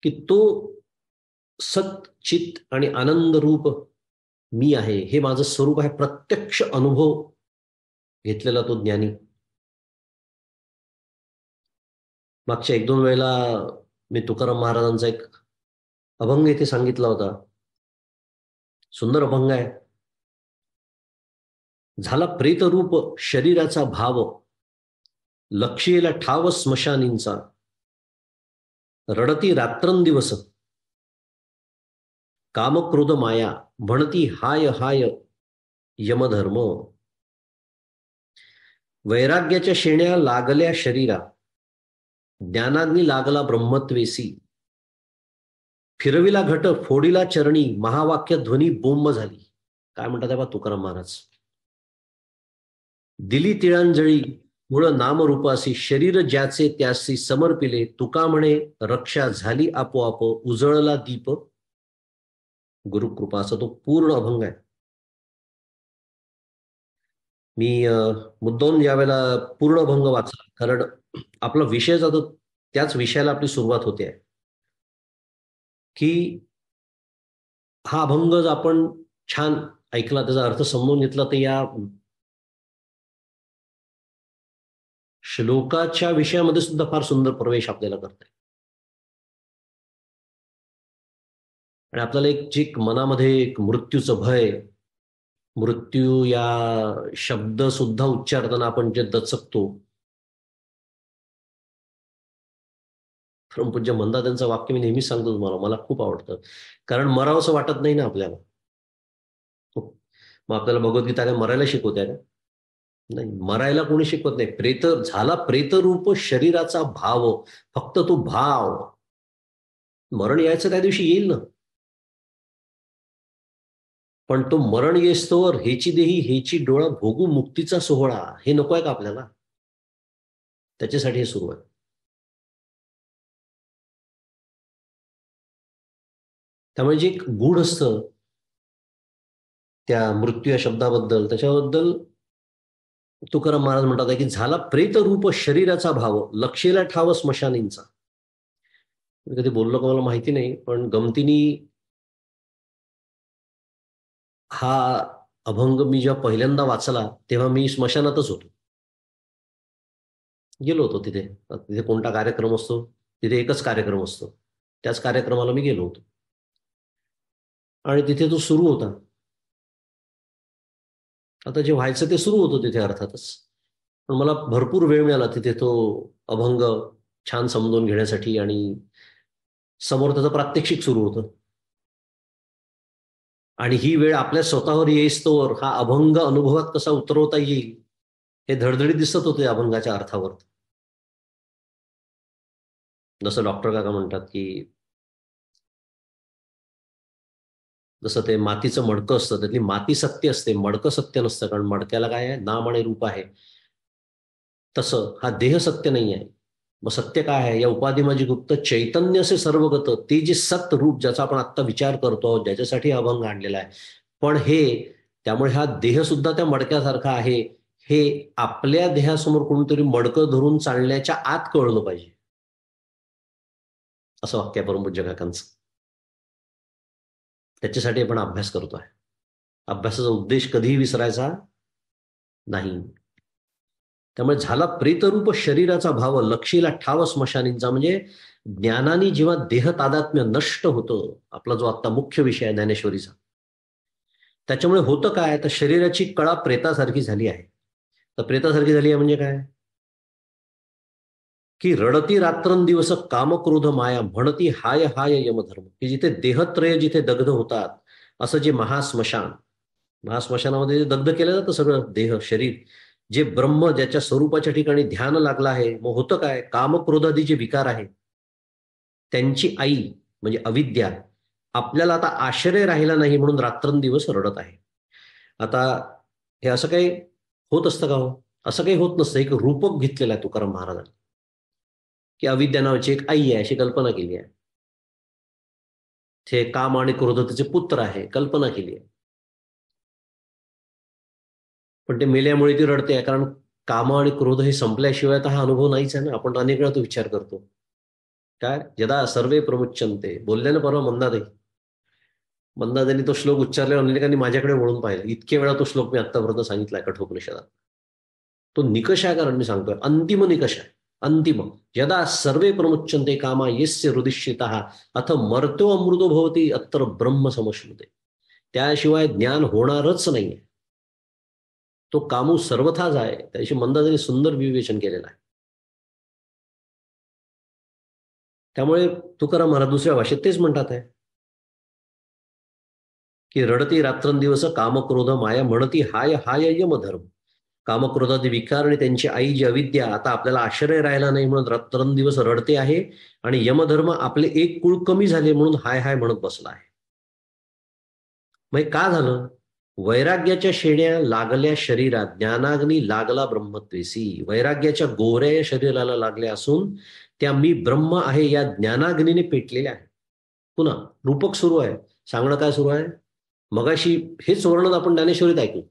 की तो सत चित आणि आनंद रूप मी आहे, हे माझं स्वरूप आहे. प्रत्यक्ष अनुभव घेतलेला तो ज्ञानी. मागच्या 1-2 वेळेला मी तुकाराम महाराजांचा एक अभंग इथे सांगितला होता. सुंदर अभंग आहे. झाला प्रेतरूप शरीराचा भाव, लक्षेला ठाव स्मशानींचा, रडती रात्रंदिवस कामक्रोध माया, म्हणती हाय हाय यमधर्म. वैराग्याच्या शेण्या लागल्या शरीरा, ज्ञानाग्नी लागला ब्रह्मत्वेसी. फिरविला घट फोडिला चरणी, महावाक्य ध्वनी बोंब झाली. काय म्हणतात बा तुकाराम महाराज. दिली तिळांजळी मूळ नामरूपासी, शरीर ज्याचे त्यासी समर्पिले. तुका म्हणे रक्षा झाली आपोआप, उजळला दीप गुरुकृपा. असा तो पूर्ण अभंग आहे. मी मुद्दाम यावेळेला पूर्ण अभंग वाचला, कारण आपला विषय जातो त्याच विषयाला आपली सुरुवात होते आहे की हा अभंग जर आपण छान ऐकला, त्याचा अर्थ समजून घेतला, तर या श्लोकाच्या विषयामध्ये सुद्धा फार सुंदर प्रवेश आपल्याला करता येईल. आणि आपल्याला एक मनामध्ये एक मृत्यूचं भय, मृत्यू या शब्द सुद्धा उच्चारताना आपण जे दचकतो. परमपूज्य मंदातांचं वाक्य मी नेहमीच सांगतो तुम्हाला, मला खूप आवडतं, कारण मरावं असं वाटत नाही ना आपल्याला. मग आपल्याला भगवद्गीता काय मरायला शिकवत आहे का? नाही, मरायला कोणी शिकवत नाही. झाला प्रेतरूप शरीराचा भाव, फक्त तो भाव. मरण यायचं त्या दिवशी येईल ना, पण तो मरण येस्तोवर हेची देही हेची डोळा, भोगू मुक्तीचा सोहळा. हे नको आहे का आपल्याला? त्याच्यासाठी हे सुरू आहे. त्यामुळे जे एक गूढ असतं त्या मृत्यू या शब्दाबद्दल, त्याच्याबद्दल तुकाराम महाराज म्हणतात की झाला प्रेतरूप शरीराचा भाव, लक्षेला ठाव स्मशानींचा. कधी बोललो का मला माहिती नाही, पण गमतीनी हा अभंग मी जेव्हा पहिल्यांदा वाचला तेव्हा मी स्मशानातच होतो, गेलो होतो तिथे. तिथे कोणता कार्यक्रम असतो, तिथे एकच कार्यक्रम असतो, त्याच कार्यक्रमाला मी गेलो होतो आणि तिथे तो सुरू होता. आता जे व्हायचं ते सुरू होतं तिथे अर्थातच, पण मला भरपूर वेळ मिळाला तिथे तो अभंग छान समजून घेण्यासाठी, आणि समोर त्याचं प्रात्यक्षिक सुरू होतं. आणि ही वेळ आपल्या स्वतःवर येईस्तोवर हा अभंग अनुभवात कसा उतरवता येईल हे धडधडीत दिसत होते अभंगाच्या अर्थावर. जसं डॉक्टर काका म्हणतात की जसं ते मातीचं मडकं असतं, त्यातली माती सत्य असते, मडकं सत्य नसतं, कारण मडक्याला काय आहे, नाम आणि रूप आहे. तसं हा देह सत्य नाही आहे. मग सत्य काय आहे? या उपाधी माझी गुप्त चैतन्य असे सर्वगत, ते जे सत्य रूप ज्याचा आपण आत्ता विचार करतो, ज्याच्यासाठी हा अभंग आणलेला आहे. पण त्यामुळे हा देह सुद्धा त्या मडक्यासारखा आहे, हे आपल्या देहासमोर कोणीतरी मडकं धरून चालण्याच्या आत कळलं पाहिजे. असं वाक्य आहे परमपूज्य काकांचं. त्याच्यासाठी आपण अभ्यास करतोय. अभ्यासाचा उद्देश कधीही विसरायचा नाही. त्यामुळे झाला प्रेतरूप शरीराचा भाव, लक्षीला ठाव स्मशानींचा. म्हणजे ज्ञानाने जेव्हा देह तादात्म्य नष्ट होतं, आपला जो आता मुख्य विषय आहे ज्ञानेश्वरीचा, त्याच्यामुळे होतं काय, तर शरीराची कळा प्रेतासारखी झाली आहे. तर प्रेतासारखी झाली आहे म्हणजे काय, की रडती रात्रंदिवस कामक्रोध माया, म्हणती हाय हाय यमधर्म. की जिथे देहत्रय जिथे दग्ध होतात, असं जे महास्मशानामध्ये दग्ध केलं जातं सगळं देह शरीर, जे ब्रह्म ज्याच्या स्वरूपाच्या ठिकाणी ध्यान लागलं आहे, मग होतं काय, कामक्रोधादी जे विकार आहे त्यांची आई म्हणजे अविद्या आपल्याला आता आश्रय राहिला नाही, म्हणून रात्रंदिवस रडत आहे. आता हे असं काही होत असतं का हो? असं काही होत नसतं. एक रूपक घेतलेलं आहे तुकाराम महाराजांनी, की अविद्या नावाची एक आई आहे अशी कल्पना केली आहे. ते काम आणि क्रोध त्याचे पुत्र आहे, कल्पना केली आहे. पण ते मेल्यामुळे ती रडते आहे, कारण काम आणि क्रोध हे संपल्याशिवाय तर हा अनुभव नाहीच आहे ना. आपण अनेक वेळा तो विचार करतो, काय यदा सर्वे प्रमुच्यन्ते, बोलल्यानं परवा मंदादांनी तो श्लोक उच्चारल्यावर अनेकांनी माझ्याकडे वळून पाहिलं. इतके वेळा तो श्लोक मी आतापर्यंत सांगितलाय कठोपनिषदात. तो निकष आहे, कारण मी सांगतोय अंतिम निकष आहे. अंतिम यदा सर्वे प्रमुच्यन्ते कामा यस्य हृदिश्चितः अथ मर्त्यो अमृतो भवति अत्र ब्रह्म समश्नुते. त्याशिवाय ज्ञान होणारच नाहीये. तो कामू सर्वथाच आहे. त्याशी मंदादांनी सुंदर विवेचन केलेलं आहे. त्यामुळे तुकाराम महाराज दुसऱ्या भाषेत तेच म्हणतात आहे की रडती रात्रंदिवस कामक्रोध माया, म्हणती हाय हाय यमधर्म. कामक्रोधादी विकार आणि त्यांची आई जी अविद्या आता आपल्याला आश्रय राहिला नाही म्हणून रात्रंदिवस रडते आहे, आणि यमधर्म आपले एक कुळ कमी झाले म्हणून हाय हाय म्हणत बसला आहे. मग का झालं? वैराग्याच्या शेण्या लागल्या शरीरात, ज्ञानाग्नी लागला ब्रह्मत्वेसी. वैराग्याच्या गोऱ्या या शरीराला लागल्या असून त्या मी ब्रह्म आहे या ज्ञानाग्नीने पेटलेल्या आहे. पुन्हा रूपक सुरू आहे. सांगणं काय सुरू आहे? मगाशी हेच वर्णन आपण ज्ञानेश्वरीत ऐकू.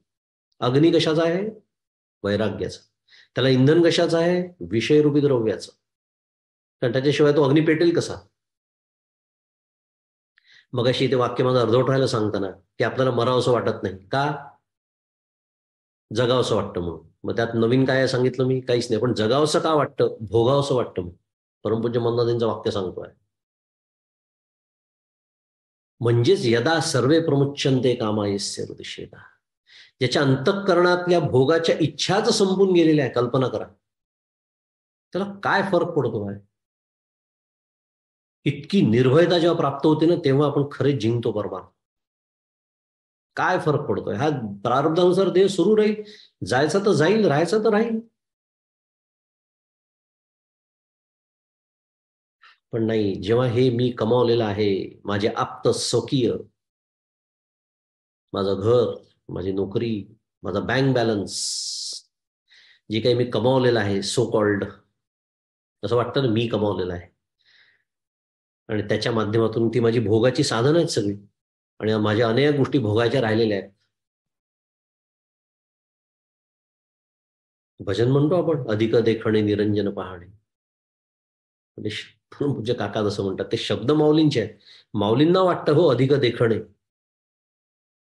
अग्नी कशाचा आहे? वैराग्याचा. त्याला इंधन कशाचं आहे? विषयरूपी द्रव्याचं. कारण त्याच्याशिवाय तो अग्नी पेटेल कसा? मगाशी ते वाक्य माझं अर्धवट राहायला सांगताना की आपल्याला मरावं असं वाटत नाही. का? जगावंसं वाटतं म्हणून. मग त्यात नवीन काय सांगितलं मी? काहीच नाही. पण जगावंसं का वाटतं? भोगावंसं वाटतं मग. परमपूज्य मंदादेंचं वाक्य सांगतोय. म्हणजेच यदा सर्वे प्रमुच्यन्ते कामायस्य हृदिशेता. ज्याच्या अंतःकरणातल्या भोगाच्या इच्छाच संपून गेलेल्या आहे. कल्पना करा, त्याला काय फरक पडतो आहे? इतकी निर्भयता जेव्हा प्राप्त होते ना, तेव्हा आपण खरेच जिंकतो परमार्थ. काय फरक पडतोय? हा प्रारब्धानुसार देह सुरू राहील, जायचं तर जाईल, राहायचं तर राहील. पण नाही, जेव्हा हे मी कमावलेलं आहे, माझे आप्त स्वकीय, माझं घर, माझी नोकरी, माझा बँक बॅलन्स, जे काही मी कमावलेलं आहे, सो कॉल्ड, असं वाटतं ना मी कमावलेलं आहे, आणि त्याच्या माध्यमातून ती माझी भोगाची साधनं आहेत सगळी, आणि माझ्या अनेक गोष्टी भोगायच्या राहिलेल्या आहेत. भजन म्हणतो आपण, अधिक देखणे निरंजन पाहणे. म्हणजे पूज्य काका जसं म्हणतात, ते शब्द माऊलींचे आहेत. माऊलींना वाटतं हो अधिक देखणे.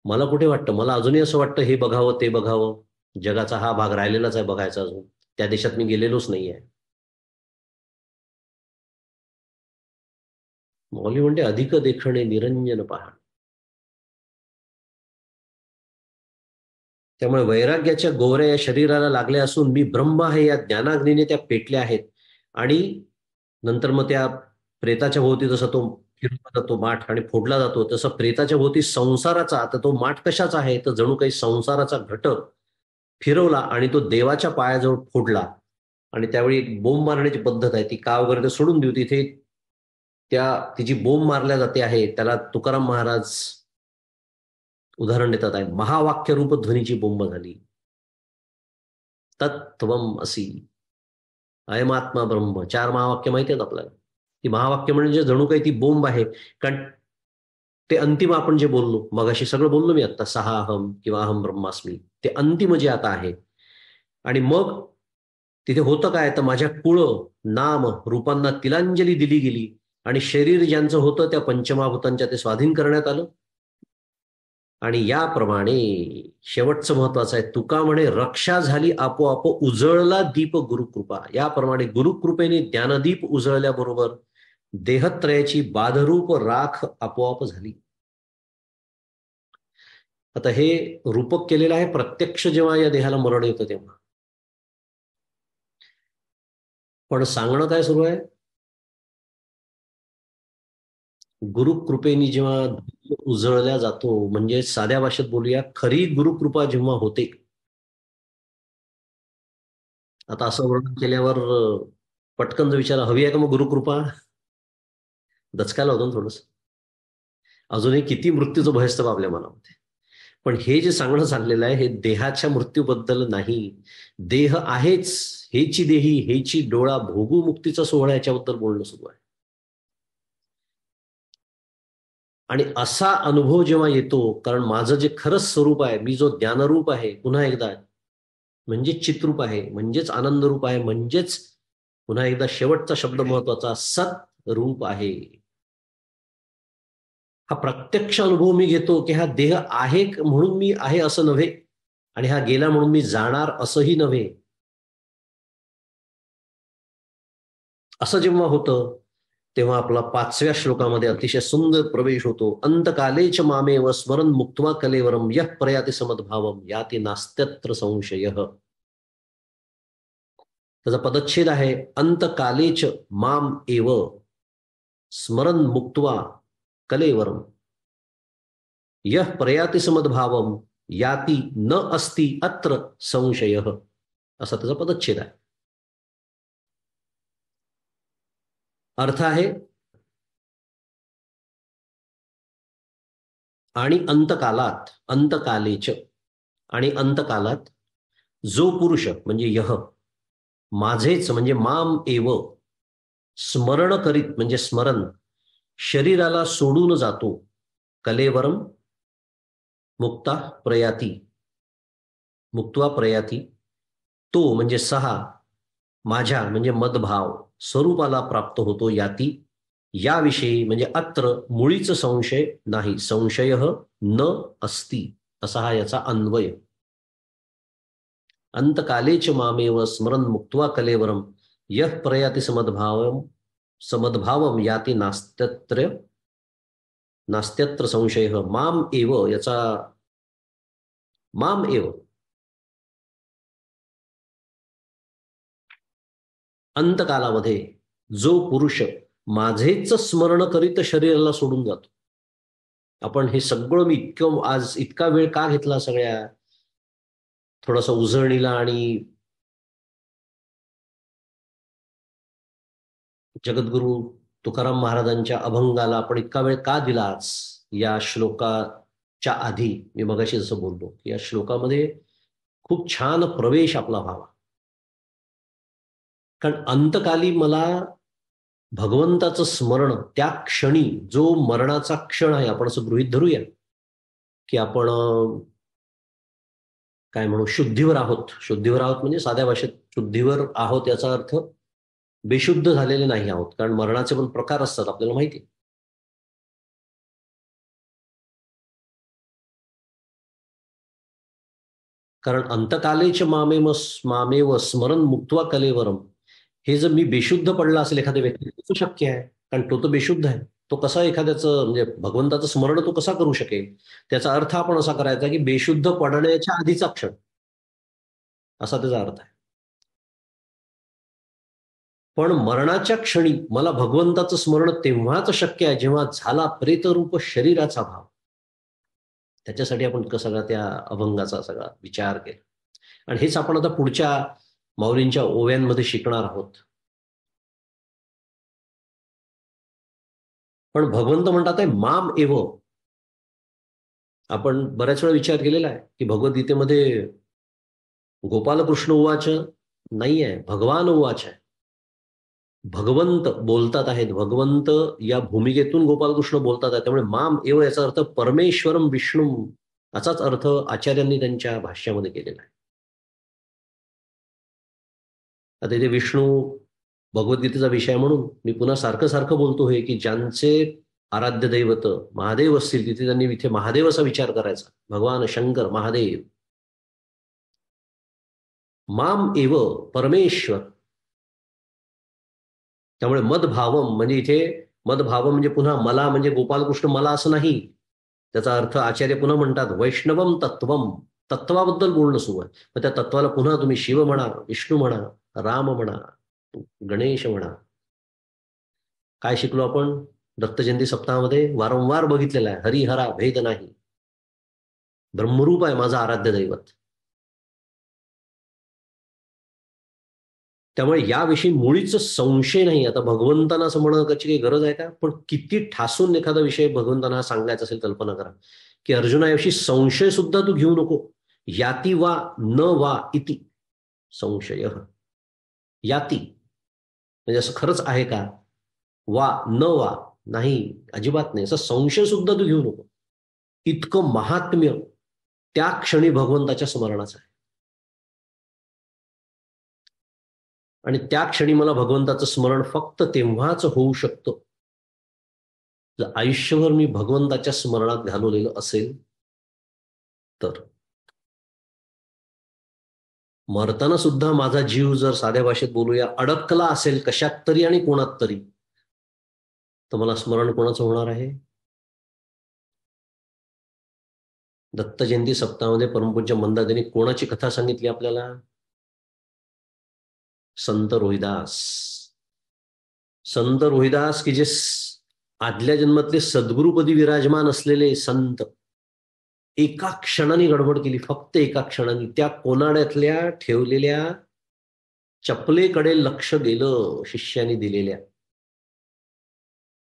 मला कुठे वाटतं? मला अजूनही असं वाटतं हे बघावं ते बघावं. जगाचा हा भाग राहिलेलाच आहे बघायचा अजून. त्या देशात मी गेलेलोच नाहीये. माऊली म्हणते अधिक देखणे निरंजन पहा. त्यामुळे वैराग्याच्या गोऱ्या या शरीराला लागल्या असून मी ब्रह्म आहे या ज्ञानाग्नीने त्या पेटल्या आहेत. आणि नंतर मग त्या प्रेताच्या भोवती जसं तो फिरवला जातो माठ आणि फोडला जातो, तसं प्रेताच्या भोवती संसाराचा, आता तो माठ कशाचा आहे तर जणू काही संसाराचा घटक फिरवला आणि तो देवाच्या पायाजवळ फोडला. आणि त्यावेळी एक बोंब मारण्याची पद्धत आहे, ती का वगैरे ते सोडून देऊ. तिथे तिची बोंब मारल्या जाते आहे, त्याला तुकाराम महाराज उदाहरण देतात आहे. महावाक्य रूप ध्वनीची बोंब झाली. तत्त्वम असी, अयमात्मा ब्रह्म. 4 महावाक्य माहिती आहेत आपल्याला. ती महावाक्य म्हणजे जणू काही ती बोंब आहे. कारण ते अंतिम आपण जे बोललो मगाशी, सगळं बोललो मी आता, 6 अहम किंवा अहम ब्रह्मास्मी, ते अंतिम जे आता आहे. आणि मग तिथे होतं काय तर माझ्या कुळ नाम रूपांना तिलांजली दिली गेली, आणि शरीर ज्यांचं होतं त्या पंचमहाभूतांच्या ते स्वाधीन करण्यात आलं. आणि याप्रमाणे शेवटचं महत्वाचं आहे, तुका म्हणे रक्षा झाली आपोआप उजळला दीप गुरुकृपा. याप्रमाणे गुरुकृपेने ज्ञानदीप उजळल्याबरोबर देहत्रयाची बाधरूप राख आपोआप झाली. आता हे रूपक केलेलं आहे प्रत्यक्ष जेव्हा या देहाला मरण येतं तेव्हा. पण सांगणं काय सुरू आहे? गुरुकृपेने जेव्हा उजळल्या जातो, म्हणजे साध्या भाषेत बोलूया, खरी गुरुकृपा जेव्हा होते. आता असं वर्णन केल्यावर पटकन विचार हवी आहे का मग गुरुकृपा? दचकायला होतं थोडंसं. अजूनही किती मृत्यूचं भय असतं आपल्या मनामध्ये. पण हे जे सांगणं चाललेलं आहे हे देहाच्या मृत्यूबद्दल नाही. देह आहेच, हेची देही हेची डोळा भोगू मुक्तीचा सोहळा, याच्याबद्दल बोलणं सुरू आहे. आणि असा अनुभव जेव्हा येतो, कारण माझं जे खरंच स्वरूप आहे, मी जो ज्ञानरूप आहे, पुन्हा एकदा म्हणजेच चित्रूप आहे, म्हणजेच आनंदरूप आहे, म्हणजेच पुन्हा एकदा शेवटचा शब्द महत्वाचा, सत रूप आहे. हा प्रत्यक्ष अनुभव मी घेतो की हा देह आहे म्हणून मी आहे असं नव्हे, आणि हा गेला म्हणून मी जाणार असंही नव्हे. असं जेव्हा होतं तेव्हा आपला 5व्या श्लोकामध्ये अतिशय सुंदर प्रवेश होतो. अंतकालेच मामेव स्मरण मुक्त्वा कलेवरम यः प्रयाति समद्भावम याति नास्त्यत्र संशय. त्याचा पदच्छेद आहे, अंतकालेच माम एव स्मरण मुक्त्वा कलेवरम यः प्रयाति समद्भावम याति न अस्ति अत्र संशय. असा त्याचा पदच्छेद आहे. अर्थ आहे आणि अंतकालात, अंतकालेच आणि अंतकालात जो पुरुष म्हणजे यह माझेच म्हणजे माम एव स्मरण करीत म्हणजे स्मरण शरीराला सोडून जातो कलेवरम मुक्ता प्रयाती, मुक्त्वा प्रयाती, तो म्हणजे सहा माझ्या म्हणजे मदभाव स्वरूपाला प्राप्त होतो याती, याविषयी म्हणजे अत्र मुळीच संशय नाही, संशय न अस्ति असा हा याचा अन्वय. अंतकालेच मामेव स्मरण मुक्त्वा कलेवरम यः प्रयाति समद्भावम समद्भावम याती नास्त्यत्र नास्त्यत्र संशय. माम एव याचा माम एव अंतकालामध्ये जो पुरुष माझेच स्मरण करीत शरीराला सोडून जातो. आपण हे सगळं मी आज इतका वेळ का घेतला सगळ्या थोडासा उजळणीला आणि जगद्गुरु तुकाराम महाराजांच्या अभंगाला आपण इतका वेळ का दिलाच? या श्लोकाच्या आधी मी मगाशी जसं बोललो की या श्लोकामध्ये खूप छान प्रवेश आपला व्हावा. कारण अंतकाली मला भगवंताचं स्मरण त्या क्षणी जो मरणाचा क्षण आहे आपण असं गृहीत धरूया की आपण काय म्हणू शुद्धीवर आहोत. शुद्धीवर आहोत म्हणजे साध्या भाषेत शुद्धीवर आहोत याचा अर्थ बेशुद्ध झालेले नाही आहोत. कारण मरणाचे पण प्रकार असतात आपल्याला माहिती आहे. कारण अंतकालेच मामेव स्मरण मुक्त्वा कलेवरम हे जर मी बेशुद्ध पडला असेल एखाद्या व्यक्ती शक्य आहे. कारण तो तर बेशुद्ध आहे. तो कसा एखाद्याचं म्हणजे भगवंताचं स्मरण तो कसा करू शकेल? त्याचा अर्थ आपण असा करायचा की बेशुद्ध पडण्याच्या आधीचा क्षण असा त्याचा अर्थ आहे. पण मरणाच्या क्षणी मला भगवंताचं स्मरण तेव्हाच शक्य आहे जेव्हा झाला प्रेतरूप शरीराचा भाव. त्याच्यासाठी आपण सगळा त्या अभंगाचा सगळा विचार केला आणि हेच आपण आता पुढच्या माऊलींच्या ओव्यांमध्ये शिकणार आहोत. पण भगवंत म्हणतात आहे माम एव. आपण बऱ्याच वेळा विचार केलेला आहे की भगवद्गीतेमध्ये गोपालकृष्ण उवाच नाही आहे, भगवान उवाच आहे. भगवंत बोलतात आहेत. भगवंत या भूमिकेतून गोपालकृष्ण बोलतात आहेत. त्यामुळे माम एव याचा अर्थ परमेश्वरम विष्णू असाच अर्थ आचार्यांनी त्यांच्या भाष्यामध्ये केलेला आहे. आता इथे विष्णू भगवद्गीतेचा विषय म्हणून मी पुन्हा सारखं सारखं बोलतो हे की ज्यांचे आराध्य दैवत महादेव असतील तिथे त्यांनी इथे महादेव असा विचार करायचा. भगवान शंकर महादेव. माम एव परमेश्वर. त्यामुळे मदभावम म्हणजे इथे मदभावम म्हणजे पुन्हा मला म्हणजे गोपालकृष्ण मला असं नाही. त्याचा अर्थ आचार्य पुन्हा म्हणतात वैष्णवम तत्वम. तत्वाबद्दल बोलणं सुरू आहे. मग त्या तत्वाला पुन्हा तुम्ही शिव म्हणा, विष्णू म्हणा, राम म्हणा, गणेश म्हणा. काय शिकलो आपण दत्तजयंती सप्ताहामध्ये? वारंवार बघितलेला आहे हरिहरा भेद नाही. ब्रह्मरूप आहे माझा आराध्य दैवत. त्यामुळे याविषयी मुळीच संशय नाही. आता भगवंतांना असं म्हणण्याची काही गरज आहे का? पण किती ठासून एखादा विषय भगवंतांना सांगायचा असेल कल्पना करा की अर्जुना याविषयी संशय सुद्धा तू घेऊ नको. याती वा न वा इति संशय. याती म्हणजे असं खरंच आहे का? वा न वा नाही, अजिबात नाही. असा संशय सुद्धा तू घेऊ नको. इतकं महात्म्य त्या क्षणी भगवंताच्या स्मरणाचं आहे. आणि त्या क्षणी मला भगवंताचं स्मरण फक्त तेव्हाच होऊ शकतं जर आयुष्यभर मी भगवंताच्या स्मरणात घालवलेलं असेल तर. मरताना सुद्धा माझा जीव जर साध्या भाषेत बोलूया अडकला असेल कशात तरी आणि कोणात तरी तर मला स्मरण कोणाचं होणार आहे? दत्त जयंती सप्ताहामध्ये परमपूज्य मंदादेनी कोणाची कथा सांगितली आपल्याला? संत रोहिदास. संत रोहिदास की जे आदल्या जन्मातले सद्गुरुपदी विराजमान असलेले संत एका क्षणाने गडबड केली. फक्त एका क्षणाने त्या कोनाड्यातल्या ठेवलेल्या चपलेकडे लक्ष गेलं शिष्याने दिलेल्या,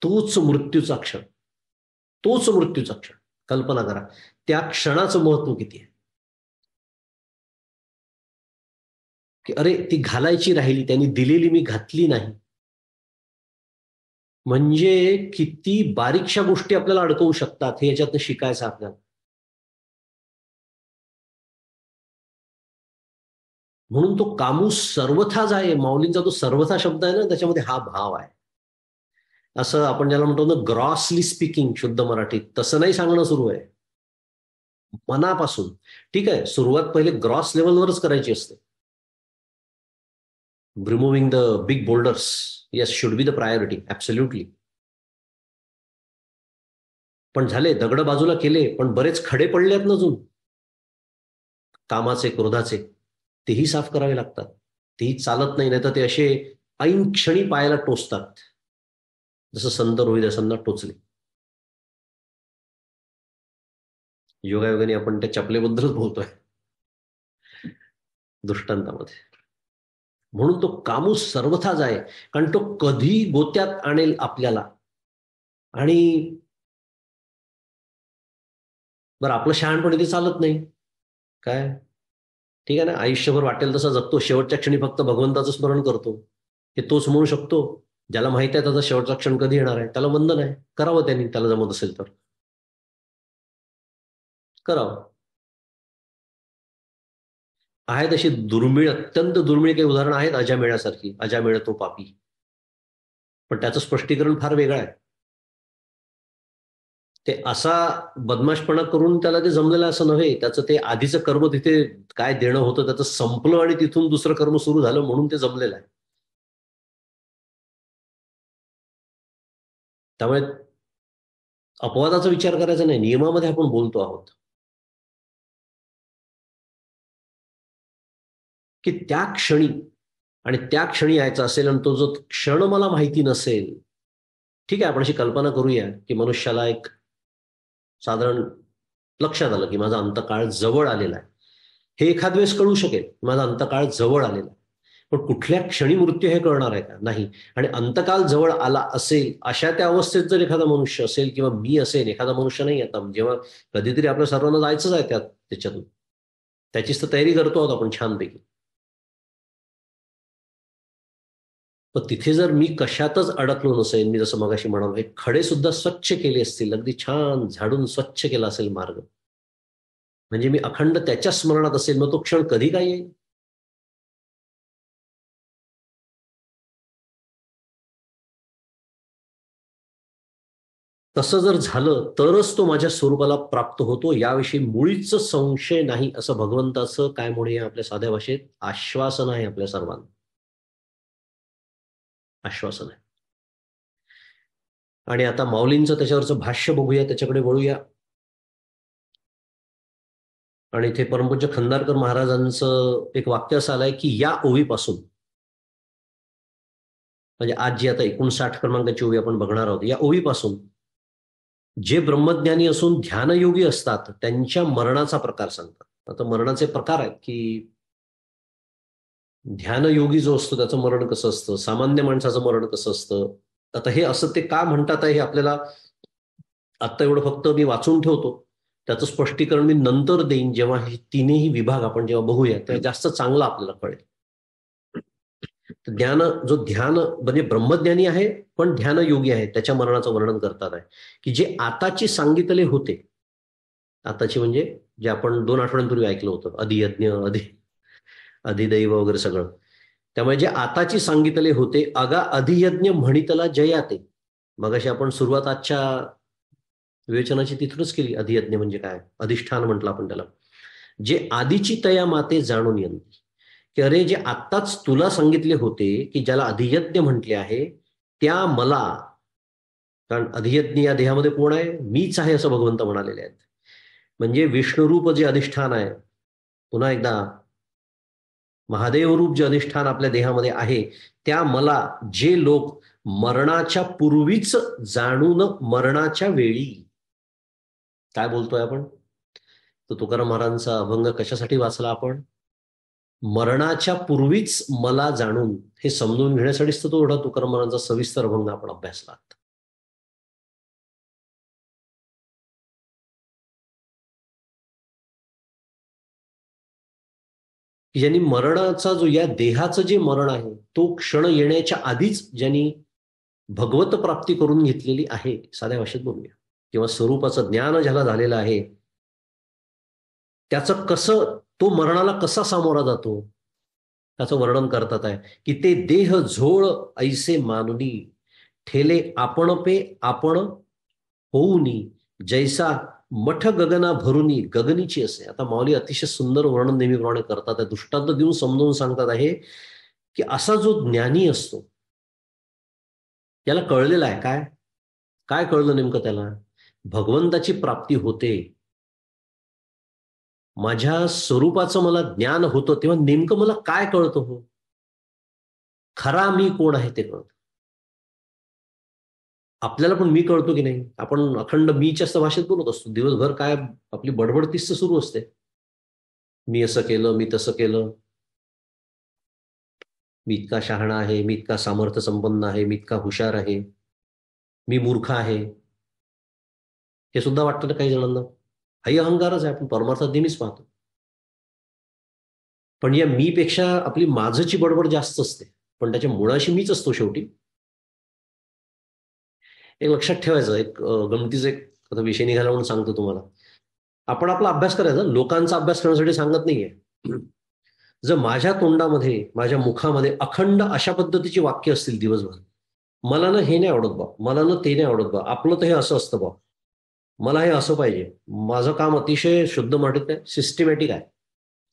तोच मृत्यूचा क्षण, तोच मृत्यूचा क्षण. कल्पना करा त्या क्षणाचं महत्व किती आहे. की अरे ती घालायची राहिली, त्यांनी दिलेली मी घातली नाही. म्हणजे किती बारीकशा गोष्टी आपल्याला अडकवू शकतात हे याच्यातनं शिकायचं आपल्याला. म्हणून तो कामूस सर्वथा जाय, माऊलींचा तो सर्वथा शब्द आहे ना, त्याच्यामध्ये हा भाव आहे. असं आपण ज्याला म्हणतो ना ग्रॉसली स्पीकिंग शुद्ध मराठीत, तसं नाही सांगणं सुरू आहे. मनापासून. ठीक आहे, सुरुवात पहिले ग्रॉस लेवलवरच करायची असते. Removing the big boulders, yes, should be the priority, absolutely. पण झाले, दगड बाजूला केले, पण बरेच खडे पडले आहेत ना अजून कामाचे, क्रोधाचे, तेही साफ करावे लागतात. तेही चालत नाही, नाही तर ते असे ऐन क्षणी पायाला टोचतात, जसं संत रोहिदासांना टोचले. योगायोगाने आपण त्या चपलेबद्दलच बोलतोय दृष्टांतामध्ये. म्हणून तो कामूस सर्वथा जाय, कारण तो कधी गोत्यात आणेल आपल्याला. आणि बरं, आपलं शहाणपण इथे चालत नाही काय, ठीक आहे ना, आयुष्यभर वाटेल तसा जगतो, शेवटच्या क्षणी फक्त भगवंताचं स्मरण करतो. हे तोच म्हणू शकतो ज्याला माहिती आहे त्याचा शेवटचा क्षण कधी येणार आहे. त्याला वंदन आहे, करावं त्यांनी, त्याला जमत असेल तर करावं. आहेत अशी दुर्मिळ, अत्यंत दुर्मिळ काही उदाहरणं आहेत, अजामेळ्यासारखी. अजामेळ तो पापी, पण त्याचं स्पष्टीकरण फार वेगळं आहे. ते असा बदमाशपणा करून त्याला ते जमलेलं असं नव्हे, त्याचं ते आधीचं कर्म तिथे काय देणं होतं त्याचं संपलं आणि तिथून दुसरं कर्म सुरू झालं म्हणून ते जमलेलं आहे. त्यामुळे अपवादाचा विचार करायचा नाही, नियमामध्ये आपण बोलतो आहोत की त्या क्षणी, आणि त्या क्षणी यायचा असेल आणि तो जो क्षण मला माहिती नसेल, ठीक आहे, आपण अशी कल्पना करूया की मनुष्याला एक साधारण लक्षात आलं की माझा अंतकाळ जवळ आलेला आहे. हे एखाद वेळेस कळू शकेल, माझा अंतकाळ जवळ आलेला आहे. पण कुठल्या क्षणी मृत्यू हे कळणार आहे का? नाही. आणि अंतकाल जवळ आला असेल अशा त्या अवस्थेत जर एखादा मनुष्य असेल किंवा मी असेल, एखादा मनुष्य नाही, आता जेव्हा कधीतरी आपल्या सर्वांना जायचंच आहे त्याच्यातून, त्याचीच तर तयारी करतो आहोत आपण छानपैकी. पण तिथे जर मी कशातच अडकलो नसेल, मी जसं मगाशी म्हणालो, हे खडे सुद्धा स्वच्छ केले असतील, अगदी छान झाडून स्वच्छ केला असेल मार्ग, म्हणजे मी अखंड त्याच्या स्मरणात असेल, मग तो क्षण कधी काय येईल. तसं जर झालं तरच तो माझ्या स्वरूपाला प्राप्त होतो, याविषयी मुळीच संशय नाही, असं भगवंताचं काय म्हणूया आपल्या साध्या भाषेत आश्वासन आहे आपल्या सर्वांना. आश्वासन आहे. आणि आता माऊलींचं त्याच्यावरचं भाष्य बघूया, त्याच्याकडे वळूया. आणि इथे परमपूज्य खंदारकर महाराजांचं एक वाक्य असं आलंय की या ओवीपासून, म्हणजे आज जी आता 59 क्रमांकाची ओवी आपण बघणार आहोत, या ओवीपासून जे ब्रह्मज्ञानी असून ध्यानयोगी असतात त्यांच्या मरणाचा प्रकार सांगतात. आता मरणाचे प्रकार आहेत की ध्यानयोगी जो असतो त्याचं मरण कसं असतं, सामान्य माणसाचं मरण कसं असतं. आता हे असं ते का म्हणतात आहे हे आपल्याला आत्ता एवढं फक्त मी वाचून ठेवतो, त्याचं स्पष्टीकरण मी नंतर देईन, जेव्हा हे तिन्ही विभाग आपण जेव्हा बघूया तेव्हा जास्त चांगलं आपल्याला कळेल. जो ध्यान म्हणजे ब्रह्मज्ञानी आहे पण ध्यानयोगी आहे, त्याच्या मरणाचं वर्णन करतात आहे की जे आताची सांगितले होते, आताची म्हणजे जे आपण 2 आठवड्यांपूर्वी ऐकलं होतं, अधियज्ञ, अधिदैव वगैरे सगळं. त्यामुळे जे आताची सांगितले होते, अगा अधियज्ञ म्हणितला जयाते. मगाशी आपण सुरुवात आजच्या विवेचनाची तिथूनच केली. अधियज्ञ म्हणजे काय, अधिष्ठान म्हटलं आपण त्याला. जे आधीची तया माते जाणून यंती, की अरे जे आत्ताच तुला सांगितले होते की ज्याला अधियज्ञ म्हटले आहे त्या मला, कारण अधियज्ञ या देहामध्ये कोण आहे, मीच आहे असं भगवंत म्हणालेले आहेत. म्हणजे विष्णुरूप जे अधिष्ठान आहे, पुन्हा एकदा महादेव रूप जे अधिष्ठान आपल्या देहामध्ये आहे, त्या मला जे लोक मरणाच्या पूर्वीच जाणून मरणाच्या वेळी, काय बोलतोय आपण, तो तुकाराम महाराजांचा अभंग कशासाठी वाचला आपण, मरणाच्या पूर्वीच मला जाणून हे समजून घेण्यासाठीच तर तो एवढा तुकाराम महाराजांचा सविस्तर अभंग आपण अभ्यासला. ज्यांनी मरणाचा जो या देहाचं जे मरण आहे तो क्षण येण्याच्या आधीच ज्यांनी भगवत प्राप्ती करून घेतलेली आहे, साध्या भाषेत बोलूया, किंवा स्वरूपाचं ज्ञान ज्याला झालेलं आहे, त्याचं कसं, तो मरणाला कसा सामोरा जातो त्याचं वर्णन करतात आहे की ते देह झोळ ऐसे मानुनी ठेले आपण पे आपण होऊनी जैसा मठ गगना भरुनी गगनीची असे. आता माऊली अतिशय सुंदर वर्णन नेहमीप्रमाणे करतात आहे, दृष्टांत देऊन समजावून सांगतात आहे की असा जो ज्ञानी असतो त्याला कळलेला आहे काय काय कळलं नेमकं त्याला, भगवंताची प्राप्ती होते, माझ्या स्वरूपाचं मला ज्ञान होतं, तेव्हा नेमकं मला काय कळतं, हो खरा मी कोण आहे ते कळतं. आपल्याला पण मी कळतो की नाही, आपण अखंड मीच्या भाषेत बोलत असतो दिवसभर, काय आपली बडबड तीच सुरू असते, मी असं केलं, मी तसं केलं, मी इतका शहाणा आहे, मी इतका सामर्थ्य संपन्न आहे, मी इतका हुशार आहे, मी मूर्ख आहे, हे सुद्धा वाटतं ना काही जणांना. हाही अहंकारच आहे, आपण परमार्थात नेहमीच पाहतो. पण या मी पेक्षा आपली माझची बडबड जास्त असते, पण त्याच्या मुळाशी मीच असतो शेवटी. एक लक्षात ठेवायचं, एक गमतीचं एक आता विषय निघाला म्हणून सांगतो तुम्हाला. आपण आपला अभ्यास करायचा, लोकांचा अभ्यास करण्यासाठी सांगत नाहीये. जर माझ्या तोंडामध्ये, माझ्या मुखामध्ये अखंड अशा पद्धतीची वाक्य असतील दिवसभर, मला ना हे नाही आवडत बा, मला ना ते नाही आवडत बा, आपलं तर हे असं असतं बा, मला हे असं पाहिजे, माझं काम अतिशय शुद्ध मराठीत आहे, सिस्टमॅटिक आहे,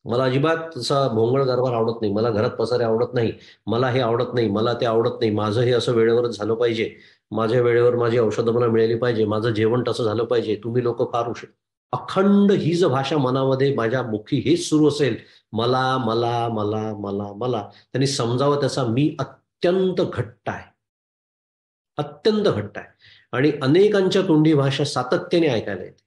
मला अजिबात तसा भोंगळ कारभार आवडत नाही, मला घरात पसारे आवडत नाही, मला हे आवडत नाही, मला ते आवडत नाही, माझं हे असं वेळेवरच झालं पाहिजे, माझ्या वेळेवर माझी औषधं मला मिळाली पाहिजे, माझं जेवण तसं झालं पाहिजे, तुम्ही लोक फार उशीर. अखंड ही जर भाषा मनामध्ये माझ्या मुखी हेच सुरू असेल, मला मला मला मला मला, त्यांनी समजावं त्याचा मी अत्यंत घट्ट आहे, अत्यंत घट्ट आहे, आणि अनेकांच्या तोंडी भाषा सातत्याने ऐकायला येते.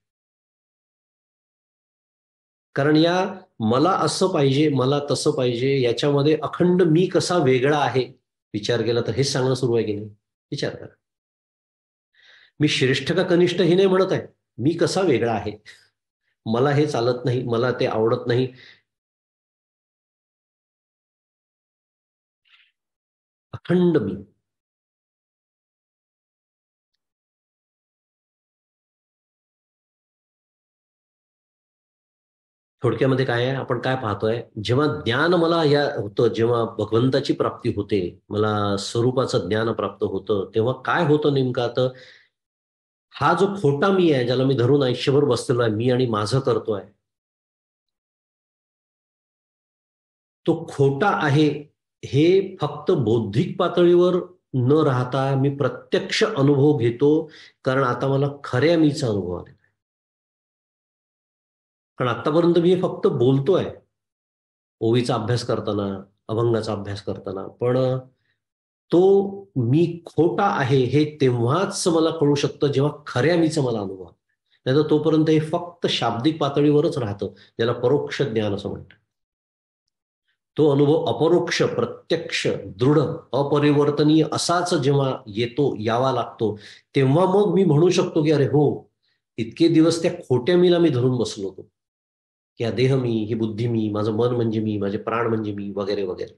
कारण या मला असं पाहिजे, मला तसं पाहिजे, याच्यामध्ये अखंड मी कसा वेगळा आहे विचार केला तर हेच सांगणं सुरू आहे की नाही, विचार करा. मी श्रेष्ठ का कनिष्ठ हे नाही म्हणत आहे, मी कसा वेगळा आहे, मला हे चालत नाही, मला ते आवडत नाही, अखंड मी. थोडक्यामध्ये काय आहे, आपण काय पाहतोय, जेव्हा ज्ञान मला या होतं, जेव्हा भगवंताची प्राप्ती होते, मला स्वरूपाचं ज्ञान प्राप्त होतं, तेव्हा काय होतं नेमकं, आता हा जो खोटा मी आहे, ज्याला मी धरून आयुष्यभर बसलेलो आहे, मी आणि माझं करतोय, तो खोटा आहे हे फक्त बौद्धिक पातळीवर न राहता मी प्रत्यक्ष अनुभव घेतो, कारण आता मला खऱ्या मीचा अनुभव आला. कारण आतापर्यंत मी हे फक्त बोलतोय, ओवीचा अभ्यास करताना, अभंगाचा अभ्यास करताना, पण तो मी खोटा आहे हे तेव्हाच मला कळू शकतं जेव्हा खऱ्या मीचा मला अनुभव आला. नाहीतर तोपर्यंत हे फक्त शाब्दिक पातळीवरच राहतं, ज्याला परोक्ष ज्ञान असं म्हणतात. तो अनुभव अपरोक्ष, प्रत्यक्ष, दृढ, अपरिवर्तनीय असाच जेव्हा येतो, यावा लागतो, तेव्हा मग मी म्हणू शकतो की अरे हो, इतके दिवस त्या खोट्या मीला मी धरून बसलो होतो, की हा देह मी, ही बुद्धी मी, माझं मन म्हणजे मी, माझे प्राण म्हणजे मी, वगैरे वगैरे.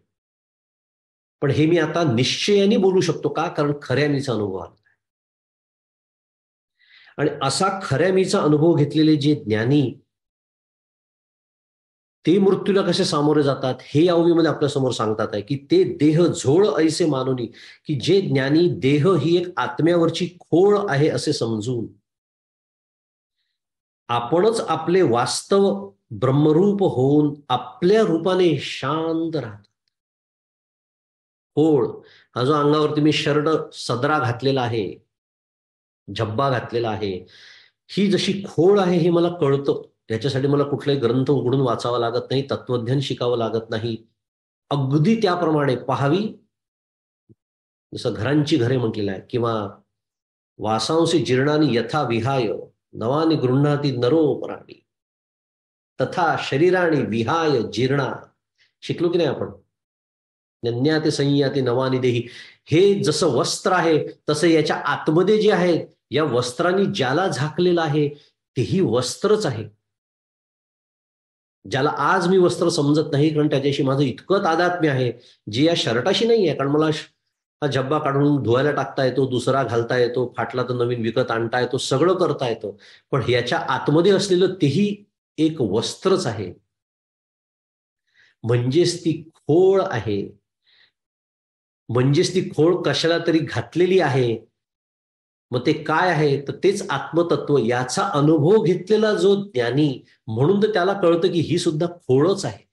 पण हे मी आता निश्चयाने बोलू शकतो का, कारण खऱ्या मीचा अनुभव आला. आणि असा खऱ्या मीचा अनुभव घेतलेले जे ज्ञानी, ते मृत्यूला कसे सामोरे जातात हे या ओवीमध्ये आपल्यासमोर सांगतात आहे, की ते देह झोळ ऐसे मानुनी, की जे ज्ञानी देह ही एक आत्म्यावरची खोळ आहे असे समजून आपणच आपले वास्तव ब्रह्मरूप होऊन आपल्या रूपाने शांत राहतात. खोळ, हा जो अंगावरती मी शर्ट सदरा घातलेला आहे, झब्बा घातलेला आहे, ही जशी खोळ आहे हे मला कळतं. याच्यासाठी मला कुठलाही ग्रंथ उघडून वाचावा लागत नाही, तत्वज्ञान शिकावं लागत नाही. अगदी त्याप्रमाणे पहावी, जसं घरांची घरे म्हटलेलं आहे, किंवा वासांसी जीर्णानी यथा विहाय नवानी गृह्णाती नरो प्राणी तथा शरीराणी विहाय जीर्णा शिकलो की नाही आपण? नन्याते संयाते नवानी देही. हे जसं वस्त्र आहे तसं याच्या आतमध्ये जे आहे, या वस्त्रांनी ज्याला झाकलेलं आहे तेही वस्त्रच आहे. ज्याला आज मी वस्त्र समजत नाही कारण त्याच्याशी माझं इतकं तादात्म्य आहे, जे या शर्टाशी नाही आहे. कारण मला हा झब्बा काढून धुवायला टाकता येतो, दुसरा घालता येतो, फाटला तर नवीन विकत आणता येतो, सगळं करता येतं. पण याच्या आतमध्ये असलेलं तेही एक वस्त्रच आहे. म्हणजेच ती खोळ आहे. म्हणजेच ती खोळ कशाला तरी घातलेली आहे. मग ते काय आहे? तर तेच आत्मतत्व. याचा अनुभव घेतलेला जो ज्ञानी, म्हणून तर त्याला कळतं की ही सुद्धा खोळच आहे.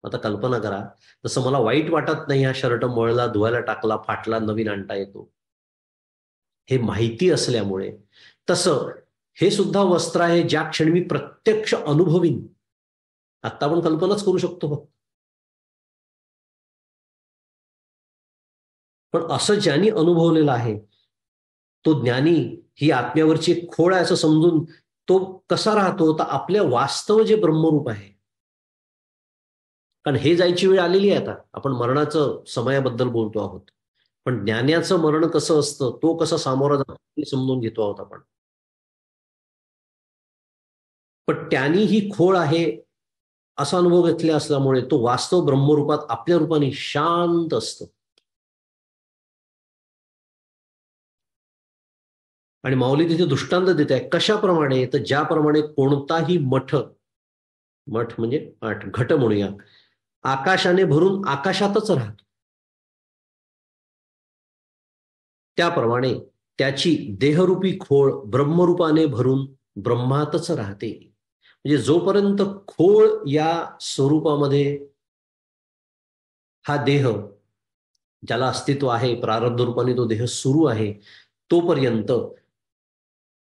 आता कल्पना करा, तसं मला वाईट वाटत नाही हा शर्ट मळला, धुवायला टाकला, फाटला, नवीन आणता येतो. हे माहिती असल्यामुळे. तसं हे सुद्धा वस्त्र आहे, ज्या क्षणी मी प्रत्यक्ष अनुभवीन. आत्ता आपण कल्पनाच करू शकतो फक्त. पण असं ज्यांनी अनुभवलेलं आहे, तो ज्ञानी ही आत्म्यावरची एक खोड आहे असं समजून तो कसा राहतो? तर आपल्या वास्तव जे ब्रह्मरूप आहे. कारण हे जायची वेळ आलेली आहे आता. आपण मरणाचं समयाबद्दल बोलतो आहोत. पण ज्ञानाचं मरण कसं असतं, तो कसा सामोरा जातो हे समजून घेतो आहोत आपण. पण त्यांनी ही खोड आहे असा अनुभव घेतला असल्यामुळे तो वास्तव ब्रह्मरूपात आपल्या रूपाने शांत असतो. आणि माऊली तिथे दृष्टांत देत आहे. कशाप्रमाणे? तर ज्याप्रमाणे कोणताही मठ, मठ म्हणजे घट म्हणूया, आकाशाने भरून आकाशातच राहतो. त्याप्रमाणे त्याची देहरूपी खोळ ब्रह्मरूपाने भरून ब्रह्मातच राहते. म्हणजे जोपर्यंत खोळ या स्वरूपामध्ये हा देह, ज्याला अस्तित्व आहे, प्रारब्ध रूपाने तो देह सुरू आहे, तोपर्यंत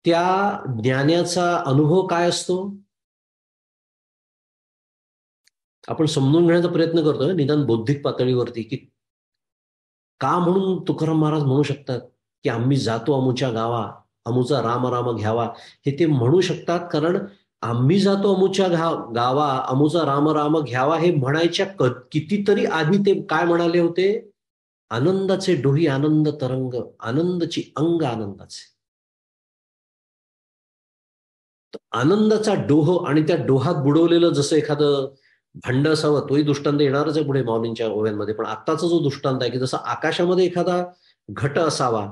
त्या ज्ञानाचा अनुभव काय असतो? आपण समजून घेण्याचा प्रयत्न करतोय निदान बौद्धिक पातळीवरती, की का म्हणून तुकाराम महाराज म्हणू शकतात, की आम्ही जातो अमुच्या गावा, अमुचा राम राम घ्यावा. हे ते म्हणू शकतात कारण आम्ही जातो अमुच्या गावा, अमुचा राम राम घ्यावा हे म्हणायच्या कितीतरी आधी ते काय म्हणाले होते? आनंदाचे डोही आनंद तरंग, आनंदची अंग आनंदाचे. आनंदाचा डोह आणि त्या डोहात बुडवलेलं जसं एखादं भांड असावं, तोही दृष्टांत येणारच आहे पुढे माऊलींच्या ओव्यांमध्ये. पण आत्ताचा जो दृष्टांत आहे, की जसं आकाशामध्ये एखादा घट असावा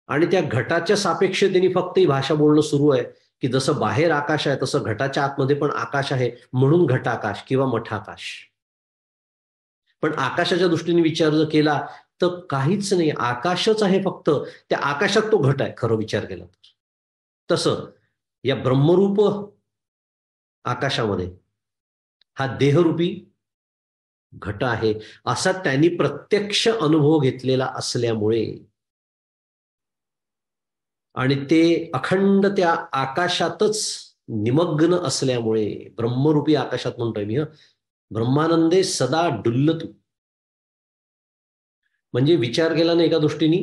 आणि त्या घटाच्या सापेक्षतेने फक्त ही भाषा बोलणं सुरू आहे, की जसं बाहेर आकाश आहे तसं घटाच्या आतमध्ये पण आकाश आहे, म्हणून घटाकाश किंवा मठाकाश. पण आकाशाच्या दृष्टीने विचार जर केला तर काहीच नाही, आकाशच आहे फक्त. त्या आकाशात तो घट आहे खरं विचार केला तर. तसं या ब्रह्मरूप आकाशामध्ये हा देहरूपी घट आहे, असा त्यांनी प्रत्यक्ष अनुभव घेतलेला असल्यामुळे आणि ते अखंड त्या आकाशातच निमग्न असल्यामुळे, ब्रह्मरूपी आकाशात म्हणतोय मी, ब्रह्मानंदे सदा डुल्लतू. म्हणजे विचार केला ना एका दृष्टीने,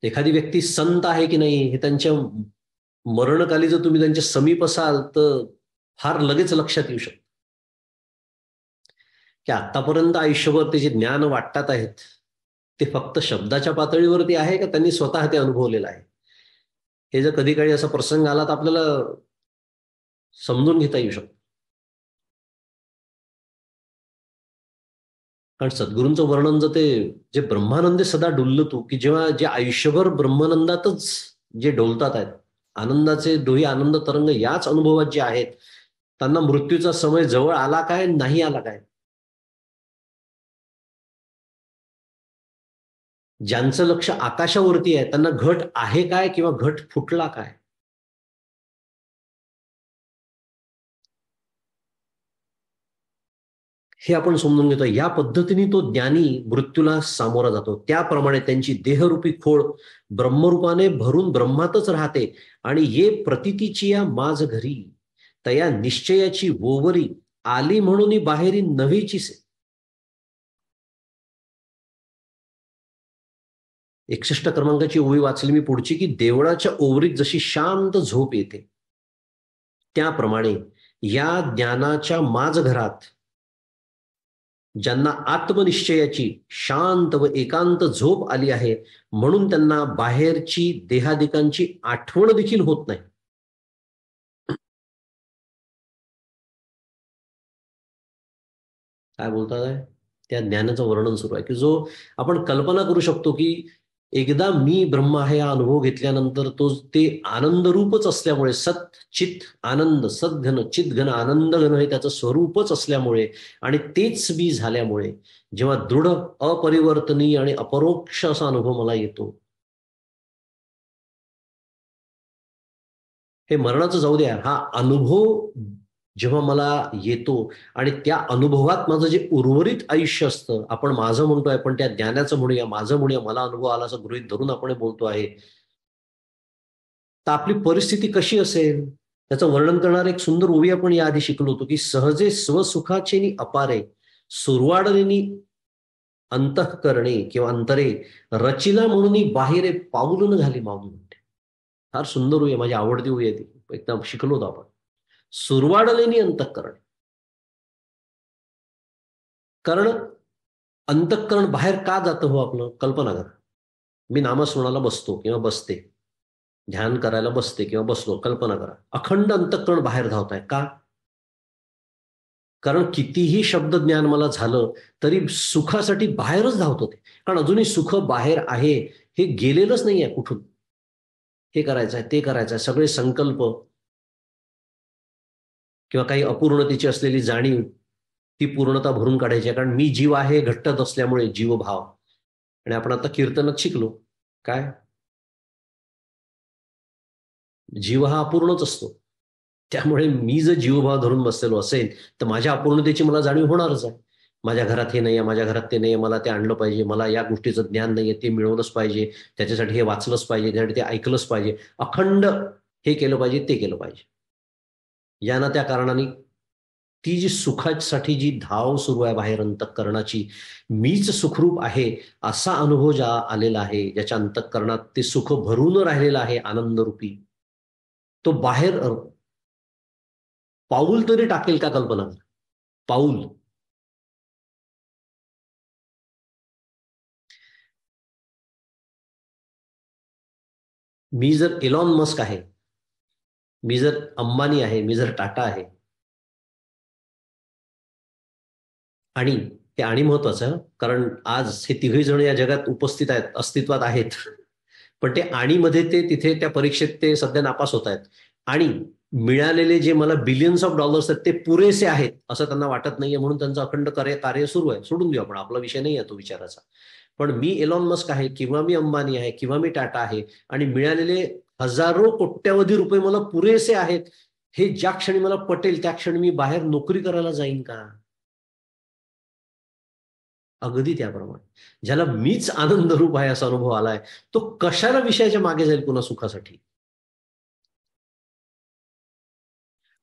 एखादी व्यक्ती संत आहे की नाही हे त्यांच्या मरणकाली जर तुम्ही त्यांच्या समीप असाल तर फार लगेच लक्षात येऊ शकतं, की आतापर्यंत आयुष्यभर ते जे ज्ञान वाटतात आहेत, ते फक्त शब्दाच्या पातळीवरती आहे का त्यांनी स्वतः ते अनुभवलेलं आहे? हे जर कधी काळी असा प्रसंग आला तर आपल्याला समजून घेता येऊ शकतो. कारण सद्गुरूंचं वर्णन जर ते जे ब्रह्मानंदे सदा डुल्लतू, की जेव्हा जे आयुष्यभर ब्रह्मानंदातच जे डोलतात आहेत, आनंदाचे डोही आनंद तरंग याच अनुभवात जे आहेत, त्यांना मृत्यूचा समय जवळ आला काय, नाही आला काय? ज्यांचं लक्ष आकाशावरती आहे त्यांना घट आहे काय किंवा घट फुटला काय? हे आपण समजून घेतो. या पद्धतीने तो ज्ञानी मृत्यूला सामोरा जातो. त्याप्रमाणे त्यांची देहरूपी खोड ब्रह्मरूपाने भरून ब्रह्मातच राहते आणि ये प्रतीतीची या माझ घरी, तया निश्चयाची वोवरी आली म्हणून बाहेरी नव्हेचीसे. 61 क्रमांकाची ओवी वाचली मी पुढची, की देवळाच्या ओवरीत जशी शांत झोप येते, त्याप्रमाणे या ज्ञानाच्या माझघरात ज्यांना आत्मनिश्चयाची शांत व एकांत झोप आली आहे, म्हणून त्यांना बाहेरची देहादिकांची आठवण देखील होत नाही. काय बोलताय? त्या ज्ञानाचं वर्णन सुरू आहे की जो आपण कल्पना करू शकतो की एकदा मी ब्रह्म आहे हा अनुभव घेतल्यानंतर तो ते आनंदरूपच असल्यामुळे, सत चित आनंद, सद्घन चितघन आनंद घन हे त्याचं स्वरूपच असल्यामुळे आणि तेच मी झाल्यामुळे जेव्हा दृढ अपरिवर्तनीय आणि अपरोक्ष असा अनुभव मला येतो, हे मरणाचं जाऊ द्या, हा अनुभव जेव्हा मला येतो आणि त्या अनुभवात माझं जे उर्वरित आयुष्य असतं, आपण माझं म्हणतोय पण त्या ज्ञानाचं म्हणूया, माझं म्हणूया, मला अनुभव आला असं गृहीत धरून आपण बोलतो आहे, तर आपली परिस्थिती कशी असेल त्याचं वर्णन करणारं एक सुंदर ओवी आपण याआधी शिकलो होतो की सहजे स्वसुखाचे नि अपारे सुरवाडलेनी अंतःकरणे किंवा अंतरे रचिला म्हणून बाहेर पाऊल न घाली माऊली म्हणते. फार सुंदर ओवी आहे, माझी आवडती ओवी आहे ती, एकदम शिकलो होतो आपण. सुरवाडलेनी अंतःकरण, कारण अंतःकरण बाहेर का जातं हो आपलं? कल्पना करा, मी नामस्मरणाला बसतो किंवा बसते, ध्यान करायला बसते किंवा बसलो, कल्पना करा अखंड अंतःकरण बाहेर धावत आहे का? कारण कितीही शब्द ज्ञान मला झालं तरी सुखासाठी बाहेरच धावतो ते, कारण अजूनही सुख बाहेर आहे, हे गेलेलंच नाहीये कुठून. हे करायचं आहे, ते करायचं आहे, सगळे संकल्प किंवा काही अपूर्णतेची असलेली जाणीव, ती पूर्णता भरून काढायची आहे. कारण मी जीव आहे घट्टत असल्यामुळे जीवभाव. आणि आपण आता कीर्तनात शिकलो काय, जीव हा अपूर्णच असतो. त्यामुळे मी जर जीवभाव धरून बसलेलो असेल तर माझ्या अपूर्णतेची मला जाणीव होणारच आहे. माझ्या घरात हे नाही आहे, माझ्या घरात ते नाही आहे, मला ते आणलं पाहिजे, मला या गोष्टीचं ज्ञान नाही आहे, ते मिळवलंच पाहिजे, त्याच्यासाठी हे वाचलंच पाहिजे, त्यासाठी ते ऐकलंच पाहिजे, अखंड हे केलं पाहिजे, ते केलं पाहिजे. यानं त्या कारणाने ती जी सुखासाठी जी धाव सुरू आहे बाहेर अंतःकरणाची, मीच सुखरूप आहे असा अनुभव ज्या आलेला आहे, ज्याच्या अंतःकरणात ते सुख भरून राहिलेलं आहे आनंदरूपी, तो बाहेर पाऊल तरी टाकेल का? कल्पना करा, पाऊल. मी जर एलॉन मस्क आहे, मी जर अंबानी आहे, मी जर टाटा आहे, आणि ते आणि महत्वाचं आहे, कारण आज हे तिघही जण या जगात उपस्थित आहेत, अस्तित्वात आहेत. पण ते आणीमध्ये ते तिथे त्या परीक्षेत ते सध्या नापास होत आहेत. आणि मिळालेले जे मला बिलियन्स ऑफ डॉलर्स आहेत ते पुरेसे आहेत असं त्यांना वाटत नाहीये, म्हणून त्यांचं अखंड कार्य सुरू आहे. सोडून देऊ आपण, आपला विषय नाही आहे तो विचाराचा. पण मी एलॉन मस्क आहे किंवा मी अंबानी आहे किंवा मी टाटा आहे आणि मिळालेले हजारो कोट्यावधी रुपये मला पुरेसे आहेत, हे ज्या क्षणी मला पटेल त्या क्षणी मी बाहेर नोकरी करायला जाईन का? अगदी त्याप्रमाणे ज्याला मीच आनंद रूप आहे असा अनुभव आलाय, तो कशाला विषयाच्या मागे जाईल पुन्हा सुखासाठी?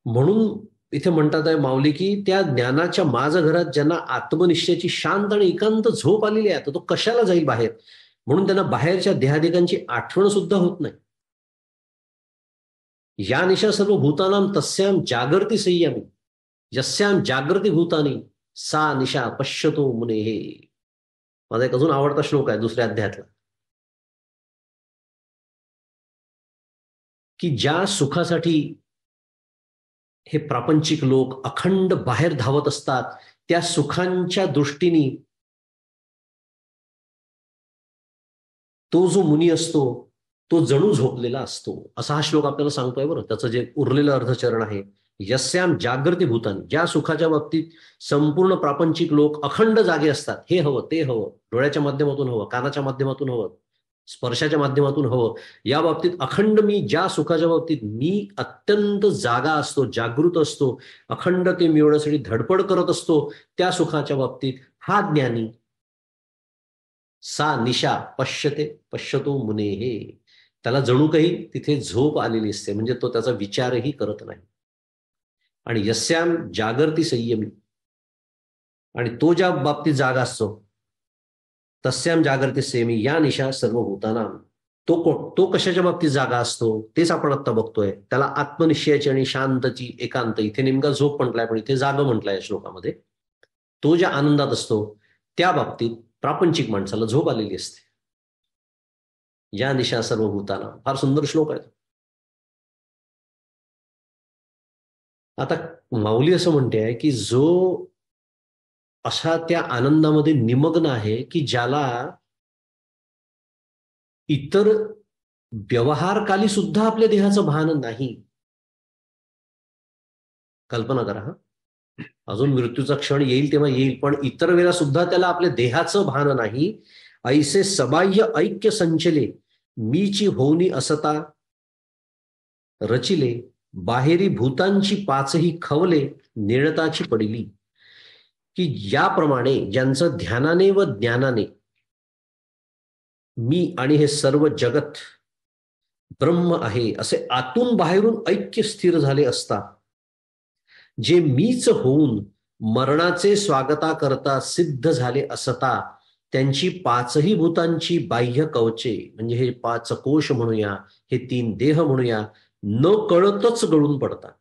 म्हणून इथे म्हणतात आहे माऊली की त्या ज्ञानाच्या माझ घरात ज्यांना आत्मनिश्चयाची शांत आणि एकांत झोप आलेली आहे, तो कशाला जाईल बाहेर? म्हणून त्यांना बाहेरच्या देहादिकांची आठवण सुद्धा होत नाही. या निशा सर्व भूतानाम तस्याम जागृती संयमी, यस्याम जागृती भूतानी सा निशा पश्यतो मुने. हे माझा एक अजून आवडता श्लोक आहे दुसऱ्या अध्यायातला, की ज्या सुखासाठी हे प्रापंचिक लोक अखंड बाहेर धावत असतात, त्या सुखांच्या दृष्टीने तो जो मुनी असतो तो जणू झोपलेला असतो, असा हा श्लोक आपल्याला सांगतोय बरं. त्याचं जे उरलेलं अर्धचरण आहे, यस्याम जागृती भूतानी, ज्या सुखाच्या बाबतीत संपूर्ण प्रापंचिक लोक अखंड जागे असतात, हे हवं ते हवं, डोळ्याच्या माध्यमातून हवं, कानाच्या माध्यमातून हवं, स्पर्शाच्या माध्यमातून हवं, या बाबतीत अखंड मी, ज्या सुखाच्या बाबतीत मी अत्यंत जागा असतो, जागृत असतो, अखंड ते मिळवण्यासाठी धडपड करत असतो, त्या सुखाच्या बाबतीत हा ज्ञानी सा निशा पश्यते पश्यतो मुने. हे त्याला जणू काही तिथे झोप आलेली असते, म्हणजे तो त्याचा विचारही करत नाही. आणि यस्याम जागृती संयमी, आणि तो ज्या बाबतीत जागा असतो, तस्याम जागृती संयमी या निशा सर्व भूताना, तो कशाच्या बाबतीत जागा असतो तेच आपण आता बघतोय. त्याला आत्मनिश्चयाची आणि शांतची एकांत, इथे नेमका झोप म्हटलाय पण इथे जाग म्हटलाय या श्लोकामध्ये. तो ज्या आनंदात असतो त्या बाबतीत प्रापंचिक माणसाला झोप आलेली असते. या दिशा सर्व भूताना, फार सुंदर श्लोक आहे. आता माऊली असं म्हणते की जो अशा त्या आनंदामध्ये निमग्न आहे की ज्याला इतर व्यवहारकाली सुद्धा आपल्या देहाचं भान नाही. कल्पना करा. अजून मृत्यूचा क्षण येईल तेव्हा येईल, पण इतर वेळेला सुद्धा त्याला आपल्या देहाचं भान नाही. ऐसे सबाह्य ऐक्य संचले मीची होऊनी असता रचिले, बाहेरी भूतांची पाचही खवले निळताची पडिली. की याप्रमाणे ज्यांचं ध्यानाने व ज्ञानाने मी आणि हे सर्व जगत ब्रह्म आहे असे आतून बाहेरून ऐक्य स्थिर झाले असता, जे मीच होऊन मरणाचे स्वागता करता सिद्ध झाले असता, त्यांची पाचही भूतांची बाह्य कवचे म्हणजे हे पाच कोश म्हणूया, हे तीन देह म्हणूया, न कळतच गळून पडतात.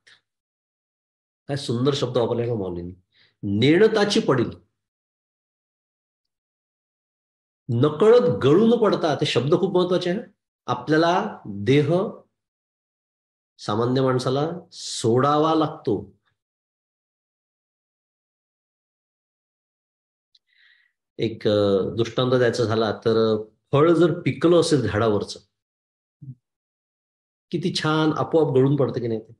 काय सुंदर शब्द वापरले का माऊलींनी. नेणताची पडील, नकळत गळून पडतात. हे शब्द खूप महत्वाचे आहे. आपल्याला देह सामान्य माणसाला सोडावा लागतो. एक दृष्टांत द्यायचा झाला तर फळ जर पिकलं असेल झाडावरचं, किती छान आपोआप गळून पडतं की नाही ते.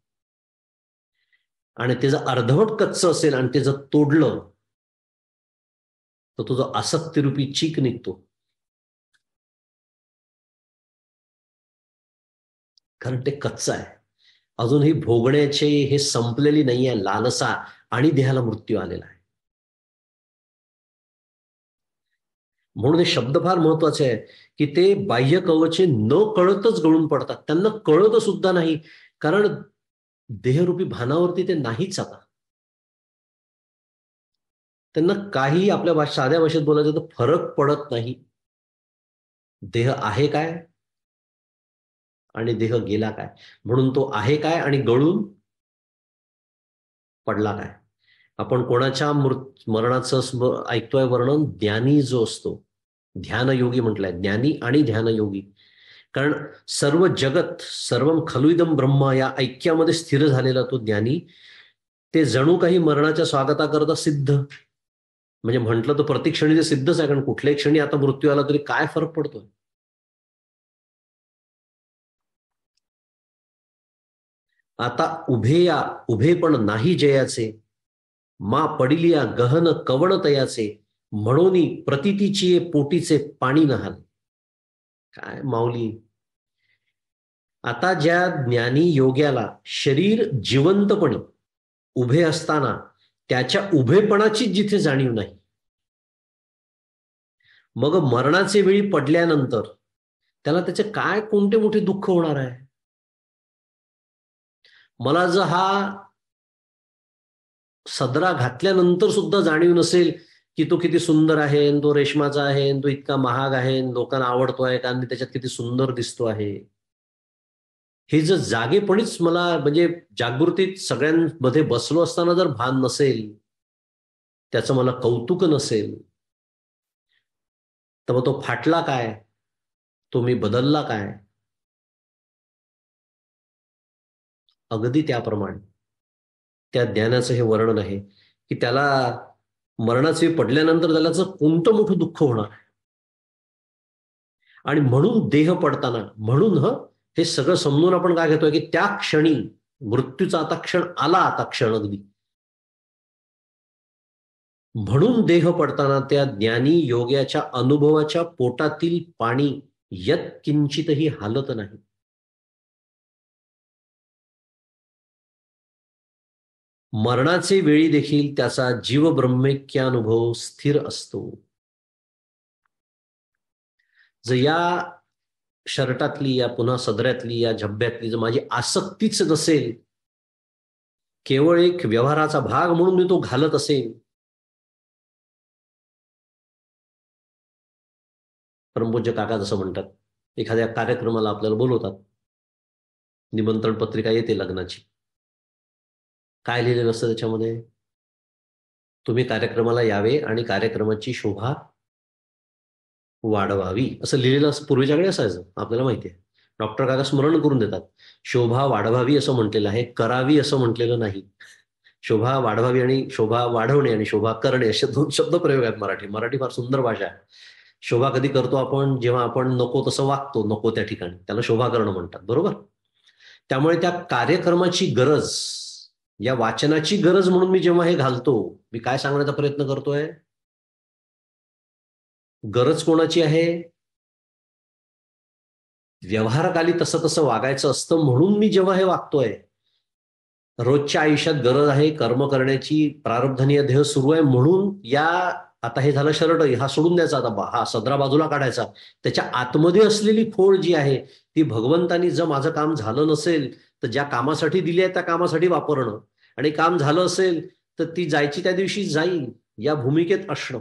आणि ते जर अर्धवट कच्च असेल आणि ते जर तोडलं तर तुझं आसक्तीरूपी चीक निघतो. कारण ते कच्चं आहे. अजूनही भोगण्याचे हे संपलेली नाहीये लालसा, आणि देहाला मृत्यू आलेला आहे. म्हणून हे शब्द फार महत्वाचे आहे की ते बाह्य कवचे न कळतच गळून पडतात. त्यांना कळत सुद्धा नाही, कारण देहरूपी भानावरती ते नाहीच. आता त्यांना काही आपल्या साध्या भाषेत बोलायचं तर फरक पडत नाही. देह आहे काय आणि देह गेला काय, म्हणून तो आहे काय आणि गळून पडला काय. आपण कोणाच्या मरणाचं ऐकतोय वर्णन, ज्ञानी जो असतो, ध्यानयोगी म्हटलंय, ज्ञानी आणि ध्यानयोगी. कारण सर्व जगत सर्वम खलुइदम ब्रह्म या ऐक्यामध्ये स्थिर झालेला तो ज्ञानी, ते जणू काही मरणाच्या स्वागताकरता सिद्ध. म्हणजे म्हटलं तर प्रत्येक क्षणी ते सिद्धच आहे, कारण कुठल्याही क्षणी आता मृत्यू आला तरी काय फरक पडतोय. आता उभे पण नाही जयाचे, मा पडिलिया गहन कवण तयाचे, म्हणून प्रतितीची पोटीचे पाणी नहाले. काय माऊली. आता ज्या ज्ञानी योग्याला शरीर जिवंतपणे उभे असताना त्याच्या उभेपणाची जिथे जाणीव नाही, मग मरणाचे वेळी पडल्यानंतर त्याला त्याचे काय कोणते मोठे दुःख होणार आहे. मला जर हा सदरा घातल्यानंतर सुद्धा जाणीव नसेल की तो किती सुंदर आहे, तो रेशमाचा आहे, तो इतका महाग आहे, लोकांना आवडतोय कारण त्याच्यात किती सुंदर दिसतो आहे, हे जर जागेपणीच मला म्हणजे जागृतीत सगळ्यांमध्ये बसलो असताना जर भान नसेल, त्याचं मला कौतुक नसेल, तर मग तो फाटला काय, तो मी बदलला काय. अगदी त्याप्रमाणे त्या ज्ञानाचं हे वर्णन आहे की त्याला मरणाचे पडल्यानंतर त्याला कोणतं मोठं दुःख होणार. आणि म्हणून देह पडताना, म्हणून हे सगळं समजून आपण काय घेतोय की त्या क्षणी मृत्यूचा आता क्षण आला, आता क्षण अगदी. म्हणून देह पडताना त्या ज्ञानी योग्याच्या अनुभवाच्या पोटातील पाणी यत किंचितही हालत नाही. मरणाचे वेळी देखील त्याचा जीव ब्रह्मैक्यानुभव स्थिर असतो. जर या शर्टातली, या पुन्हा सदऱ्यातली, या झब्ब्यातली जर माझी आसक्तीच नसेल, केवळ एक व्यवहाराचा भाग म्हणून मी तो घालत असेल, परमपूज्य काका जसं म्हणतात एखाद्या कार्यक्रमाला आपल्याला बोलवतात, निमंत्रण पत्रिका येते लग्नाची. काय लिहिलेलं असतं त्याच्यामध्ये? तुम्ही कार्यक्रमाला यावे आणि कार्यक्रमाची शोभा वाढवावी असं लिहिलेलं पूर्वीच्याकडे असायचं, आपल्याला माहिती आहे. डॉक्टर काका स्मरण करून देतात. शोभा वाढवावी असं म्हटलेलं आहे, करावी असं म्हटलेलं नाही. शोभा वाढवावी आणि शोभा वाढवणे आणि शोभा करणे असे 2 शब्द प्रयोग आहेत मराठी. मराठी फार सुंदर भाषा आहे. शोभा कधी करतो आपण? जेव्हा आपण नको तसं वागतो, नको त्या ठिकाणी, त्याला शोभा करणं म्हणतात, बरोबर? त्यामुळे त्या कार्यक्रमाची गरज, या वाचनाची गरज म्हणून मी जेव्हा हे घालतो, मी काय सांगण्याचा प्रयत्न करतोय? गरज कोणाची आहे? व्यवहारकाली तसं तसं वागायचं असतं म्हणून मी जेव्हा हे वागतोय. रोजच्या आयुष्यात गरज आहे कर्म करण्याची, प्रारब्धनीय देह सुरू आहे म्हणून या, आता हे झालं शर्ट, हा सोडून द्यायचा, आता हा सदरा बाजूला काढायचा. त्याच्या आतमध्ये असलेली खोड जी आहे ती भगवंतानी जर माझं काम झालं नसेल तर ज्या कामासाठी दिली आहे त्या कामासाठी वापरणं, आणि काम झालं असेल तर ती जायची त्या दिवशी जाईल, या भूमिकेत असणं.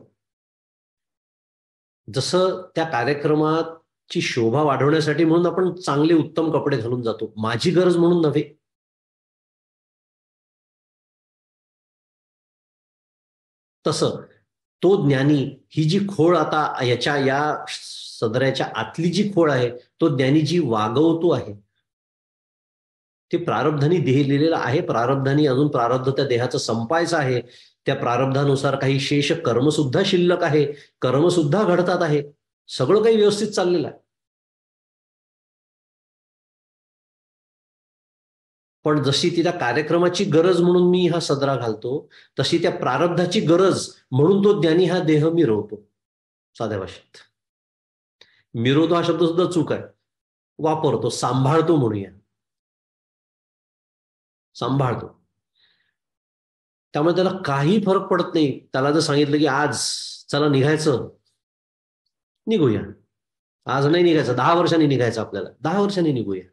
जसं त्या कार्यक्रमाची शोभा वाढवण्यासाठी म्हणून आपण चांगले उत्तम कपडे घालून जातो, माझी गरज म्हणून नव्हे. तसं तो ज्ञानी, ही जी खोड आता या सदऱ्याच्या आतली जी खोड आहे, तो ज्ञानी जी वागवतो आहे, ते प्रारब्धानी देह लिहिलेलं आहे. प्रारब्धानी अजून प्रारब्ध त्या देहाचं संपायचं आहे. त्या प्रारब्धानुसार काही शेष कर्म सुद्धा शिल्लक आहे, कर्म सुद्धा घडतात आहे, सगळं काही व्यवस्थित चाललेलं आहे. पण जशी ती त्या कार्यक्रमाची गरज म्हणून मी हा सदरा घालतो, तशी त्या प्रारब्धाची गरज म्हणून तो ज्ञानी हा देह मिरवतो. साध्या भाषेत मिरवतो हा शब्द सुद्धा चूक आहे, वापरतो, सांभाळतो म्हणूया, सांभाळतो. त्यामुळे त्याला काही फरक पडत नाही. त्याला जर सांगितलं की आज चला निघायचं, निघूया. आज नाही निघायचं, 10 वर्षांनी निघायचं, आपल्याला 10 वर्षांनी निघूया.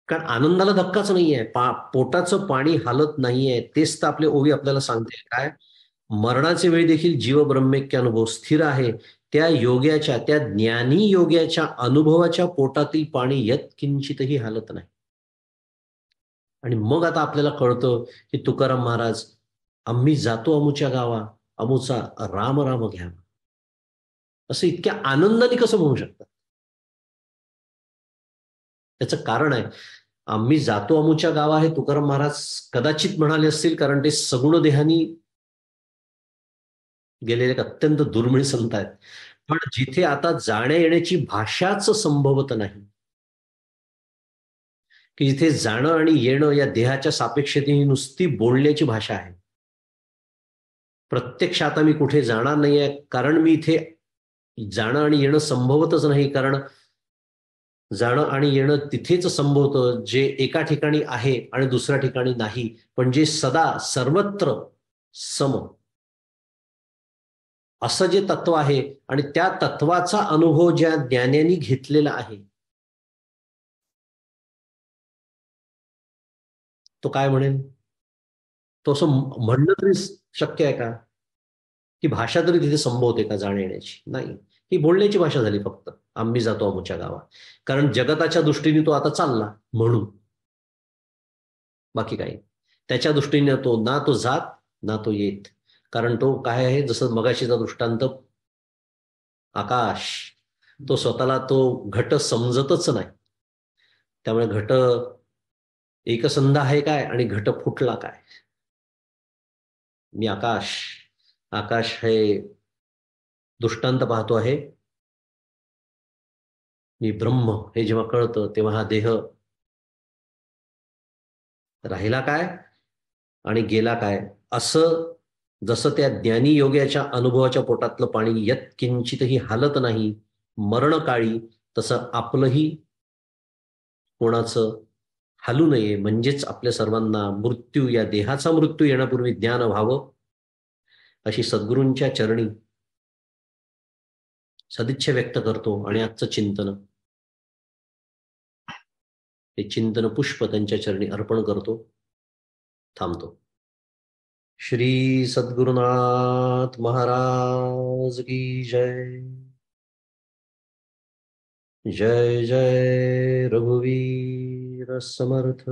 कारण आनंदाला धक्काच नाहीये, पोटाचं पाणी हालत नाहीये. तेच तर आपले ओवी आपल्याला सांगते काय, मरणाचे वेळी देखील जीव ब्रह्मेक्य अनुभव स्थिर आहे. त्या योग्याच्या, त्या ज्ञानी योग्याच्या अनुभवाच्या पोटातील पाणी यत्किंचितही हालत नाही. आणि मग आता आपल्याला कळतं की तुकाराम महाराज, आम्ही जातो अमुच्या गावा, अमुचा राम राम घ्या, असं इतक्या आनंदाने कसं म्हणू शकतात? त्याचं कारण आहे, आम्ही जातो अमुच्या गावा हे तुकाराम महाराज कदाचित म्हणाले असतील, कारण ते सगुण देहानी गेलेले एक अत्यंत दुर्मिळ संत आहेत. पण जिथे आता जाण्या येण्याची भाषाच संभवत नाही, की जिथे जाणं आणि येणं या देहाच्या सापेक्षतेने नुसती बोलण्याची भाषा आहे. प्रत्यक्ष आता मी कुठे जाणार नाहीये, कारण मी इथे जाणं आणि येणं संभवतच नाही. कारण जाणं आणि येणं तिथेच संभवतं जे एका ठिकाणी आहे आणि दुसऱ्या ठिकाणी नाही, पण जे सदा सर्वत्र सम असं जे तत्व आहे, आणि त्या तत्वाचा अनुभव ज्या ज्ञानाने घेतलेला आहे, तो काय म्हणेल? तो असं म्हणणं तरी शक्य आहे का? ती भाषा तरी तिथे संभवते का जाण्या येण्याची? नाही. ही बोलण्याची भाषा झाली फक्त. आम्ही जातो अमुच्या गावात. कारण जगताच्या दृष्टीने तो आता चालला म्हणून. बाकी काही. त्याच्या दृष्टीने तो ना तो जात, ना तो येत. कारण तो काय आहे, जसं मगाशीचा दृष्टांत, आकाश. तो स्वतःला तो घट समजतच नाही. त्यामुळे घट एकसंध आहे काय आणि घट फुटला काय? मी आकाश. आकाश हे दृष्टांत पाहतो आहे. मी ब्रह्म हे जेव्हा कळतं तेव्हा हा देह राहिला काय आणि गेला काय, असं जसं त्या ज्ञानी योग्याच्या अनुभवाच्या पोटातलं पाणी यत्किंचितही हालत नाही मरणकाळी, तसं आपलंही कोणाचं हालू नये, म्हणजेच आपल्या सर्वांना मृत्यू, या देहाचा मृत्यू येण्यापूर्वी ज्ञान व्हावं, अशी सद्गुरूंच्या चरणी सदिच्छा व्यक्त करतो. आणि आजचं चिंतन, हे चिंतन पुष्प त्यांच्या चरणी अर्पण करतो. थांबतो. श्री सद्गुरुनाथ महाराज की जय. जय जय रघुवीर समर्थ।